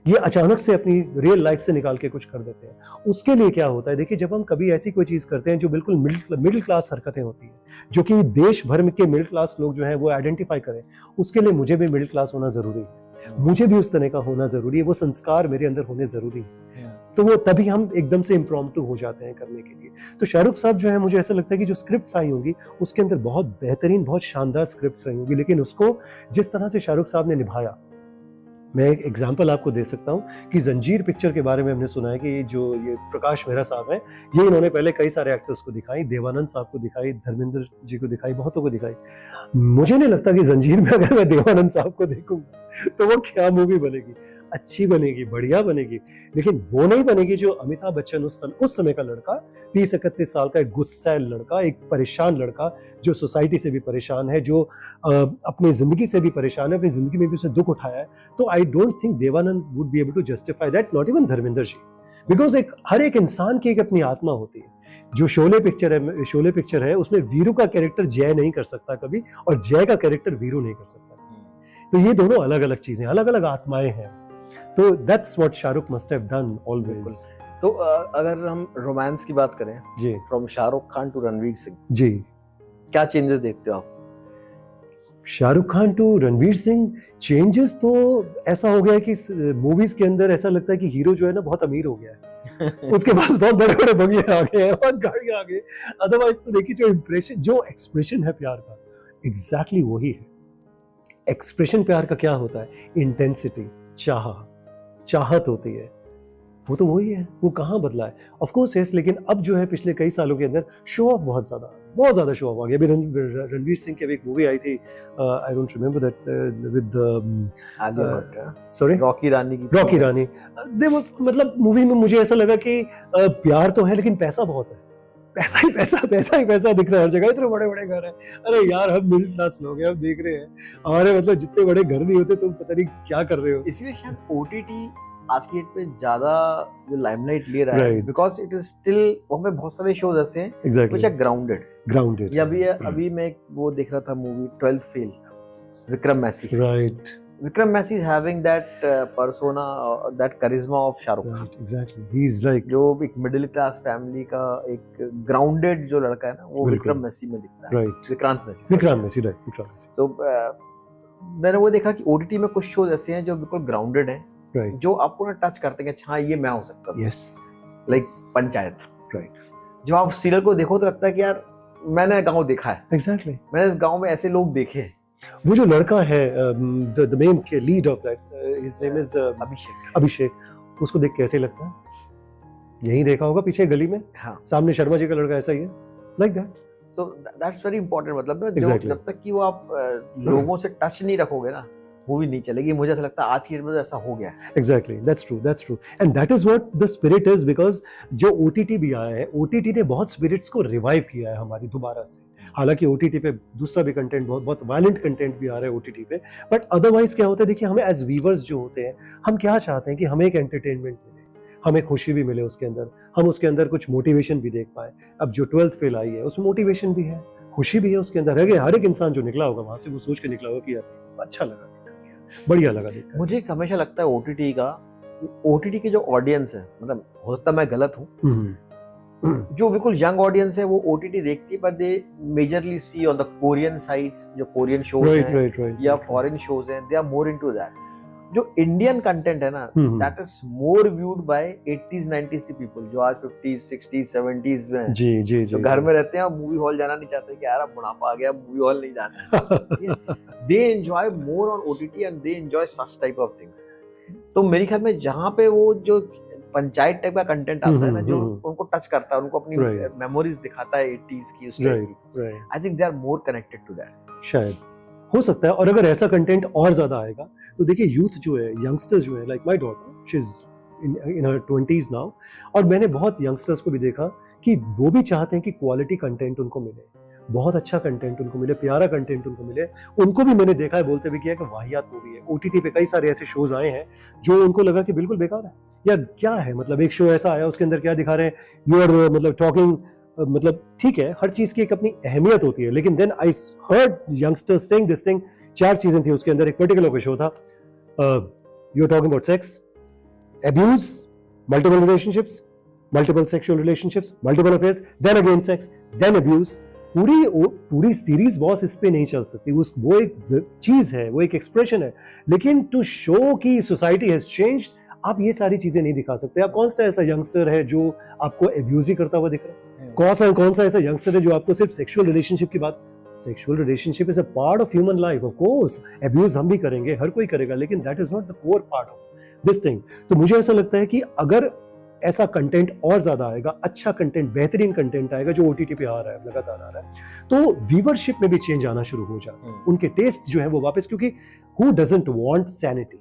[SPEAKER 2] ये अचानक से अपनी रियल लाइफ से निकाल के कुछ कर देते हैं। उसके लिए क्या होता है, देखिए जब हम कभी ऐसी कोई चीज करते हैं जो बिल्कुल मिडिल क्लास हरकतें होती हैं, जो कि देश भर के मिडिल क्लास लोग जो है वो आइडेंटिफाई करें, उसके लिए मुझे भी मिडिल क्लास होना जरूरी है, मुझे भी उस तरह का होना जरूरी है, वो संस्कार मेरे अंदर होने जरूरी है। तो वो तभी हम एकदम से इम्प्रॉम्प्टू हो जाते हैं करने के लिए। तो शाहरुख साहब जो है, मुझे ऐसा लगता है कि जो स्क्रिप्ट्स आई होंगी उसके अंदर बहुत बेहतरीन, बहुत शानदार स्क्रिप्ट्स रही होंगी, लेकिन उसको जिस तरह से शाहरुख साहब ने निभाया, मैं एक एग्जांपल आपको दे सकता हूँ कि जंजीर पिक्चर के बारे में हमने सुना है कि जो ये प्रकाश मेहरा साहब हैं, ये इन्होंने पहले कई सारे एक्टर्स को दिखाई, देवानंद साहब को दिखाई, धर्मेंद्र जी को दिखाई, बहुतों को दिखाई। मुझे नहीं लगता कि जंजीर में अगर मैं देवानंद साहब को देखूंगा तो वो क्या मूवी बनेगी, अच्छी बनेगी, बढ़िया बनेगी, लेकिन वो नहीं बनेगी जो अमिताभ बच्चन उस समय का लड़का, 30-31 साल का एक गुस्सैल लड़का, एक परेशान लड़का, जो सोसाइटी से भी परेशान है, जो अपनी जिंदगी से भी परेशान है, अपनी जिंदगी में भी उसे दुख उठाया है। तो I don't think Dev Anand would be able to justify that, not even Dharmendra ji, because हर एक इंसान की एक अपनी आत्मा होती है। जो शोले पिक्चर है उसमें वीरू का कैरेक्टर जय नहीं कर सकता कभी, और जय का कैरेक्टर वीरू नहीं कर सकता। तो ये दोनों अलग अलग चीजें, अलग अलग आत्माएं हैं। तो that's what Shahrukh must have done always.
[SPEAKER 1] तो अगर हम रोमांस की बात करें
[SPEAKER 2] जी,
[SPEAKER 1] फ्रॉम शाहरुख खान टू रणवीर सिंह,
[SPEAKER 2] जी,
[SPEAKER 1] क्या चेंजेस देखते हो आप?
[SPEAKER 2] शाहरुख खान टू रणवीर सिंह, चेंजेस तो ऐसा हो गया है कि मूवीज के अंदर ऐसा लगता है कि हीरो जो है ना बहुत अमीर हो गया है उसके पास बहुत बड़े बड़े बंगले आ गए हैं, बहुत गाड़ियां आ गई। अदरवाइज तो देखिए जो एक्सप्रेशन है प्यार का, एग्जैक्टली वही है। एक्सप्रेशन प्यार का क्या होता है, इंटेंसिटी, चाहत होती है, वो तो वही है, वो कहाँ बदला है। ऑफ कोर्स यस, लेकिन अब जो है पिछले कई सालों के अंदर शो ऑफ बहुत ज्यादा शो ऑफ आ गया। अभी रणवीर सिंह की अभी एक मूवी आई थी, I don't remember that, with sorry
[SPEAKER 1] Rocky Rani
[SPEAKER 2] मतलब मूवी में मुझे ऐसा लगा कि प्यार तो है लेकिन पैसा बहुत है, पैसा ही पैसा दिख रहा है हर जगह, इतने बड़े बड़े घर है। अरे यार हम मिडिल क्लास लोग हैं, हम देख रहे हैं हमारे मतलब जितने बड़े घर नहीं होते तुम पता नहीं क्या कर रहे हो।
[SPEAKER 1] इसलिए शायद ओटीटी आज की डेट पे ज्यादा जो लाइमलाइट ले रहा है, बिकॉज इट इज स्टिल, वहाँ पे बहुत सारे शोज ऐसे हैं व्हिच आर ग्राउंडेड। अभी मैं वो देख रहा था movie 12th fail, Vikram Massey,
[SPEAKER 2] right.
[SPEAKER 1] Vikram Massey is having that persona, that charisma of Shahrukh Khan.
[SPEAKER 2] Exactly, he is like
[SPEAKER 1] जो एक मिडिल क्लास फैमिली का एक ग्राउंडेड जो लड़का है ना, वो विक्रम मैसी में दिखता है,
[SPEAKER 2] राइट।
[SPEAKER 1] विक्रांत मैसी। तो मैंने वो देखा कि ओटीटी में कुछ शोज ऐसे हैं जो बिल्कुल ग्राउंडेड हैं,
[SPEAKER 2] Right.
[SPEAKER 1] जो आपको ना टच करते हैं, अच्छा ये मैं हो सकता हूँ।
[SPEAKER 2] Yes.
[SPEAKER 1] Like panchayat,
[SPEAKER 2] Right.
[SPEAKER 1] जब आप सीरियल को देखो तो लगता है कि यार मैंने गांव देखा है,
[SPEAKER 2] Exactly.
[SPEAKER 1] मैंने इस गांव में ऐसे लोग देखे हैं।
[SPEAKER 2] वो जो लड़का है, the main lead of that, his name is
[SPEAKER 1] अभिषेक,
[SPEAKER 2] उसको देख कैसे लगता है, यही देखा होगा पीछे गली में,
[SPEAKER 1] हाँ,
[SPEAKER 2] सामने शर्मा जी का लड़का ऐसा ही है, like that.
[SPEAKER 1] So that's very important. मतलब ना जो
[SPEAKER 2] Exactly.
[SPEAKER 1] जब तक कि वो आप लोगों से टच नहीं रखोगे ना, मूवी नहीं चलेगी। मुझे ऐसा लगता है आज की डेट में तो ऐसा हो गया है।
[SPEAKER 2] Exactly, that's true, and that is what the spirit is, because जो OTT भी आया है, OTT ने बहुत स्पिरिट्स को रिवाइव किया है हमारी दोबारा से। हालांकि OTT पे दूसरा भी कंटेंट, बहुत वायलेंट कंटेंट भी आ रहा है OTT पे, बट अदरवाइज क्या होता है, देखिए हमें एज व्यूवर्स जो होते हैं, हम क्या चाहते हैं कि हमें एक एंटरटेनमेंट मिले, हमें खुशी भी मिले उसके अंदर, हम उसके अंदर कुछ मोटिवेशन भी देख पाए। अब जो 12th फेल आई है उसमें मोटिवेशन भी है, खुशी भी है उसके अंदर है। हर एक इंसान जो निकला होगा वहां से वो सोच के निकला होगा कि यार अच्छा लगा, बढ़िया लगा देखकर।
[SPEAKER 1] मुझे हमेशा लगता है ओटीटी की जो ऑडियंस है, मतलब हो सकता है मैं गलत हूँ, जो बिल्कुल यंग ऑडियंस है वो ओटीटी देखती है, पर they majorly see on the Korean sites, जो कोरियन शोज हैं या फॉरेन शोज हैं, they are more into that. जो इंडियन कंटेंट है ना, that is more viewed by 80s 90s के पीपल, जो आज 50s 60s 70s में हैं।
[SPEAKER 2] जी जी जी,
[SPEAKER 1] तो घर में रहते हैं और मूवी हॉल जाना नहीं चाहते कि यार अब बुढ़ापा आ गया, मूवी हॉल नहीं जाना। They enjoy more on OTT and they enjoy such type of things. तो मेरे ख्याल में जहाँ पे वो जो पंचायत टाइप का कंटेंट आता है ना, जो उनको टच करता है, उनको अपनी मेमोरीज दिखाता है 80s की, उस टाइप की, I think they are more connected to that.
[SPEAKER 2] शायद हो सकता है। और अगर ऐसा कंटेंट और ज्यादा आएगा तो देखिए यूथ जो है, यंगस्टर्स जो है, like my daughter, she is in her 20s now, और मैंने बहुत यंगस्टर्स को भी देखा कि वो भी चाहते हैं कि क्वालिटी कंटेंट उनको मिले, बहुत अच्छा कंटेंट उनको मिले, प्यारा कंटेंट उनको मिले। उनको भी मैंने देखा है, बोलते भी किया कि वाहियात मूवी है। ओटीटी पे कई सारे ऐसे शोज आए हैं जो उनको लगा कि बिल्कुल बेकार है, या क्या है, मतलब एक शो ऐसा आया उसके अंदर क्या दिखा रहे हैं, यू आर मतलब टॉकिंग, मतलब ठीक है, हर चीज की एक अपनी अहमियत होती है, लेकिन then I heard youngsters saying this thing. 4 चीजें थी उसके अंदर, एक पर्टिकुलर कोई शो था, you are talking about sex, abuse, multiple relationships, multiple sexual relationships, multiple affairs, then again sex, then abuse. पूरी सीरीज बॉस इस पे नहीं चल सकती, वो एक चीज है, वो एक एक्सप्रेशन है, लेकिन टू शो की सोसाइटी हैज चेंज्ड, आप ये सारी चीजें नहीं दिखा सकते। आप कौन सा ऐसा यंगस्टर है जो आपको अब्यूज ही करता हुआ दिख रहा है? कौन सा ऐसा यंगस्टर है जो आपको सिर्फ सेक्सुअल रिलेशनशिप की बात? Sexual relationship is a part of human life, of course abuse हम भी करेंगे, हर कोई करेगा, लेकिन that is not the core part of this thing. तो मुझे ऐसा लगता है कि अगर ऐसा कंटेंट और ज्यादा आएगा, अच्छा कंटेंट, बेहतरीन कंटेंट आएगा जो ओटीटी पे आ रहा है, लगातार आ रहा है, तो व्यूवरशिप में भी चेंज आना शुरू हो जाए, उनके टेस्ट जो है वो वापस, क्योंकि हु डजंट वांट सैनिटी?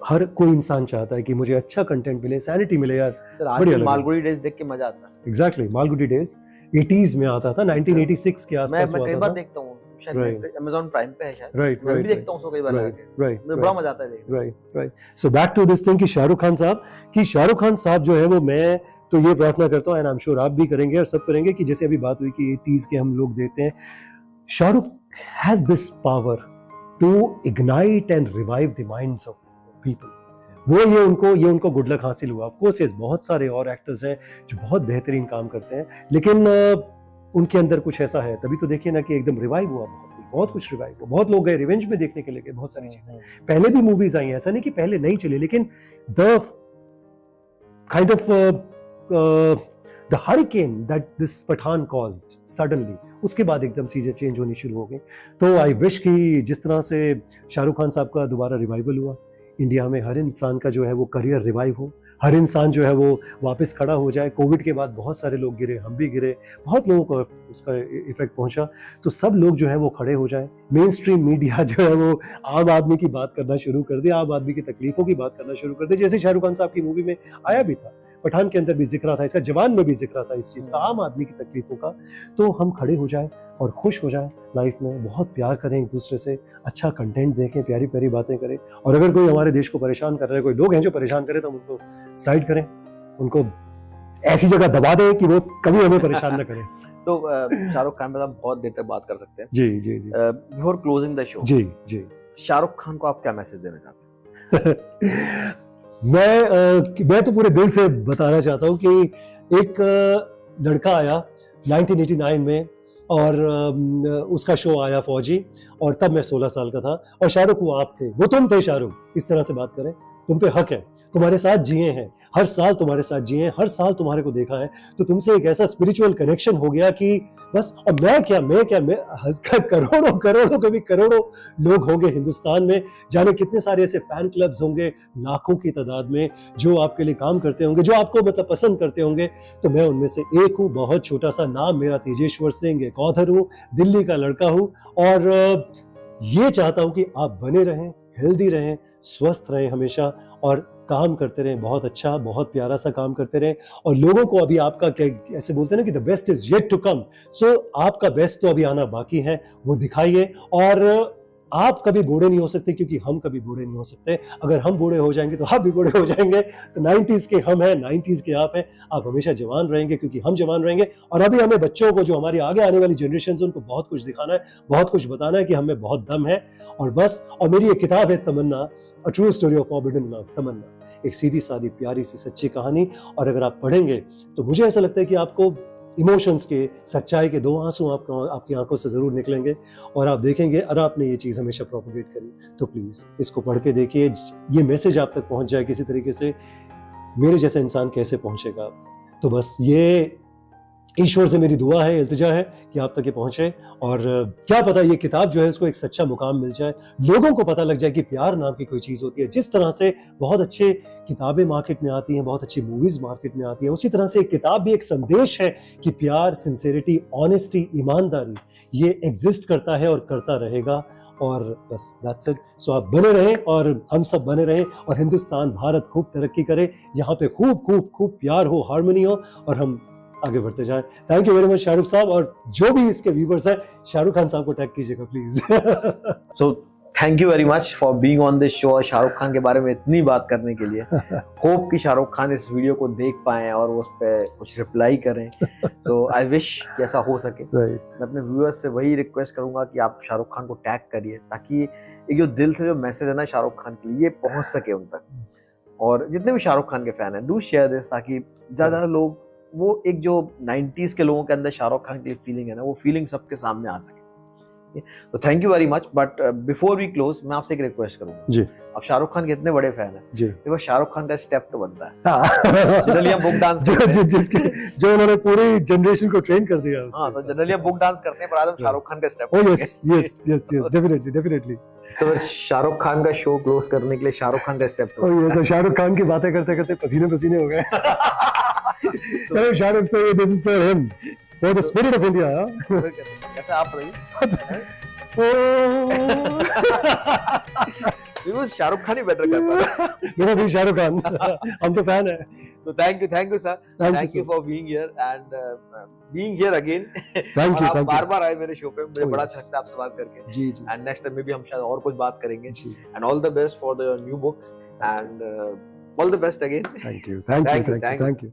[SPEAKER 2] हर कोई इंसान चाहता है कि मुझे अच्छा कंटेंट मिले, सैनिटी मिले यार।
[SPEAKER 1] सर आज मालगुडी डेज देख के मजा आता है।
[SPEAKER 2] एग्जैक्टली, मालगुडी डेज 80s में आता था, 1986 के आसपास।
[SPEAKER 1] मैं कई बार देखता हूँ, शायद Amazon प्राइम पे है शायद।
[SPEAKER 2] राइट,
[SPEAKER 1] मैं भी देखता हूँ उसको कई बार।
[SPEAKER 2] राइट,
[SPEAKER 1] मुझे बड़ा मजा आता है देखने।
[SPEAKER 2] Right. So back to this thing कि शाहरुख खान साहब जो है वो, मैं तो ये प्रार्थना करता हूँ, एंड आई एम श्योर आप भी करेंगे और सब करेंगे, कि जैसे अभी बात हुई कि 80s के हम लोग देखते हैं, Shahrukh has this power to ignite and revive the minds of people. ये उनको गुड लक हासिल हुआ। ऑफ कोर्स बहुत सारे और एक्टर्स हैं जो बहुत बेहतरीन काम करते हैं, लेकिन उनके अंदर कुछ ऐसा है, तभी तो देखिए ना कि एकदम रिवाइव हुआ, बहुत कुछ रिवाइव हुआ। बहुत लोग गए रिवेंज में देखने के लिए, गए बहुत सारी चीजें। पहले भी मूवीज आई, ऐसा नहीं कि पहले नहीं चली, लेकिन the kind of the hurricane that this Pathaan caused suddenly, उसके बाद एकदम चीजें चेंज होनी शुरू हो गई। तो आई विश कि जिस तरह से शाहरुख खान साहब का दोबारा रिवाइवल हुआ, इंडिया में हर इंसान का जो है वो करियर रिवाइव हो, हर इंसान जो है वो वापस खड़ा हो जाए। कोविड के बाद बहुत सारे लोग गिरे, हम भी गिरे, बहुत लोगों को उसका इफेक्ट पहुंचा, तो सब लोग जो है वो खड़े हो जाए। मेन स्ट्रीम मीडिया जो है वो आम आदमी की बात करना शुरू कर दे, आम आदमी की तकलीफों की बात करना शुरू कर दे, जैसे शाहरुख खान साहब की मूवी में आया भी था, पठान के अंदर भी जिक्र था, इसका जवान में भी जिक्र था इस चीज का, आम आदमी की तकलीफों का। तो हम खड़े हो जाए और खुश हो जाए लाइफ में, बहुत प्यार करें एक दूसरे से, अच्छा कंटेंट देखें, प्यारी प्यारी बातें करें। और अगर कोई हमारे देश को परेशान कर रहा है, कोई लोग हैं जो परेशान करें, तो हम उनको साइड करें, उनको ऐसी जगह दबा दें कि वो कभी हमें परेशान न करें।
[SPEAKER 1] तो शाहरुख खान पे आप बहुत देर तक बात कर सकते हैं।
[SPEAKER 2] जी जी जी।
[SPEAKER 1] बिफोर क्लोजिंग द शो,
[SPEAKER 2] जी,
[SPEAKER 1] शाहरुख खान को आप क्या मैसेज देना चाहते हैं?
[SPEAKER 2] मैं तो पूरे दिल से बताना चाहता हूँ कि एक लड़का आया 1989 में, और उसका शो आया फौजी, और तब मैं 16 साल का था, और शाहरुख वो आप थे, वो तुम थे शाहरुख, इस तरह से बात करें तुम पे हक है, तुम्हारे साथ जिए हैं, हर साल तुम्हारे साथ जिए हैं, हर साल तुम्हारे को देखा है, तो तुमसे एक ऐसा स्पिरिचुअल कनेक्शन हो गया कि बस। और मैं करोड़ों करोड़ों के भी करोड़ों लोग होंगे हिंदुस्तान में, जाने कितने सारे ऐसे फैन क्लब्स होंगे लाखों की तादाद में, जो आपके लिए काम करते होंगे, जो आपको मतलब पसंद करते होंगे। तो मैं उनमें से एक हूँ, बहुत छोटा सा नाम मेरा तेजेश्वर सिंह, एक ऑथर हूँ, दिल्ली का लड़का हूँ, और ये चाहता हूँ कि आप बने रहें, हेल्दी रहें, स्वस्थ रहें हमेशा, और काम करते रहें, बहुत अच्छा, बहुत प्यारा सा काम करते रहें। और लोगों को अभी आपका ऐसे बोलते हैं ना कि the best is yet to come, so आपका बेस्ट तो अभी आना बाकी है, वो दिखाइए। और आप कभी बूढ़े नहीं हो सकते, क्योंकि हम कभी बूढ़े नहीं हो सकते। अगर हम बूढ़े हो जाएंगे तो आप भी बूढ़े हो जाएंगे। तो 90s के हम हैं, 90s के आप हैं, आप हमेशा जवान रहेंगे, क्योंकि हम जवान रहेंगे। और अभी हमें बच्चों को, जो हमारी आगे आने वाली जनरेशन है, उनको बहुत कुछ दिखाना है, बहुत कुछ बताना है कि हमें बहुत दम है। और बस, और मेरी एक किताब है Tamanna, a true story of forbidden love, Tamanna, एक सीधी सादी प्यारी सी सच्ची कहानी। और अगर आप पढ़ेंगे तो मुझे ऐसा लगता है कि आपको इमोशंस के, सच्चाई के 2 आंसू आपकी आंखों से जरूर निकलेंगे, और आप देखेंगे अगर आपने ये चीज़ हमेशा प्रोपोगेट करी तो प्लीज़ इसको पढ़ के देखिए। ये मैसेज आप तक पहुंच जाए किसी तरीके से, मेरे जैसा इंसान कैसे पहुंचेगा। तो बस ये ईश्वर से मेरी दुआ है, इल्तिजा है कि आप तक ये पहुंचे। और क्या पता ये किताब जो है इसको एक सच्चा मुकाम मिल जाए, लोगों को पता लग जाए कि प्यार नाम की कोई चीज़ होती है। जिस तरह से बहुत अच्छे किताबें मार्केट में आती हैं, बहुत अच्छी मूवीज मार्केट में आती हैं, उसी तरह से एक किताब भी एक संदेश है कि प्यार, सिंसेरिटी, ऑनेस्टी, ईमानदारी, ये एग्जिस्ट करता है और करता रहेगा। और बस दैट्स इट। सो आप बने रहें, और हम सब बने रहें, और हिंदुस्तान, भारत खूब तरक्की करे, यहाँ पे खूब खूब खूब प्यार हो, हार्मनी हो, और हम आगे बढ़ते जाएं। Thank you very much Shahrukh साहब, और जो भी इसके व्यूवर्स हैं, शाहरुख खान साहब को टैग कीजिएगा please.
[SPEAKER 1] So thank you very much for being on this show, Shahrukh Khan के बारे में इतनी बात करने के लिए। होप कि शाहरुख खान इस वीडियो को देख पाएं और उस पर कुछ रिप्लाई करें। तो आई विश कि ऐसा हो सके। मैं अपने व्यूअर्स से वही रिक्वेस्ट करूंगा कि आप शाहरुख खान को टैग करिए, ताकि एक जो दिल से जो मैसेज है ना शाहरुख खान के लिए, ये पहुंच सके उन तक। और जितने भी शाहरुख खान के फैन हैं, डू शेयर दिस, ताकि ज़्यादा लोग, वो एक जो 90s के लोगों के अंदर शाहरुख खान की फीलिंग है ना, वो फीलिंग सबके सामने आ सके। तो thank you very much. But before we close, मैं आपसे एक रिक्वेस्ट करूंगा जी। आप शाहरुख खान के इतने बड़े फैन हैं जी, देखो शाहरुख खान का स्टेप तो बनता है। जनरली हम बुक डांस
[SPEAKER 2] जो उन्होंने पूरी जनरेशन को ट्रेन कर दिया।
[SPEAKER 1] हाँ, तो जनरली हम बुक डांस करते हैं, पर आज हम शाहरुख खान का step.
[SPEAKER 2] Oh yes yes yes yes, definitely definitely.
[SPEAKER 1] तो शाहरुख खान का शो क्लोज करने के लिए शाहरुख खान का step.
[SPEAKER 2] Oh yes, Shahrukh Khan की बातें करते करते पसीने पसीने हो गए। तो शाहरुख से this is for him, for the spirit of India.
[SPEAKER 1] कैसे आप रही? वो शाहरुख खान ही बेटर करता है।
[SPEAKER 2] बिकॉज़ ही शाहरुख खान, हम तो फैन है।
[SPEAKER 1] तो thank you sir, thank you for being here and being here again.
[SPEAKER 2] Thank you,
[SPEAKER 1] बार-बार आए मेरे शो पे, मुझे बड़ा अच्छा लगता है आपसे बात करके।
[SPEAKER 2] जी जी।
[SPEAKER 1] एंड नेक्स्ट टाइम में भी हम शायद और कुछ बात करेंगे। And all the best for the new books and all the best again.
[SPEAKER 2] Thank you, thank you, thank you.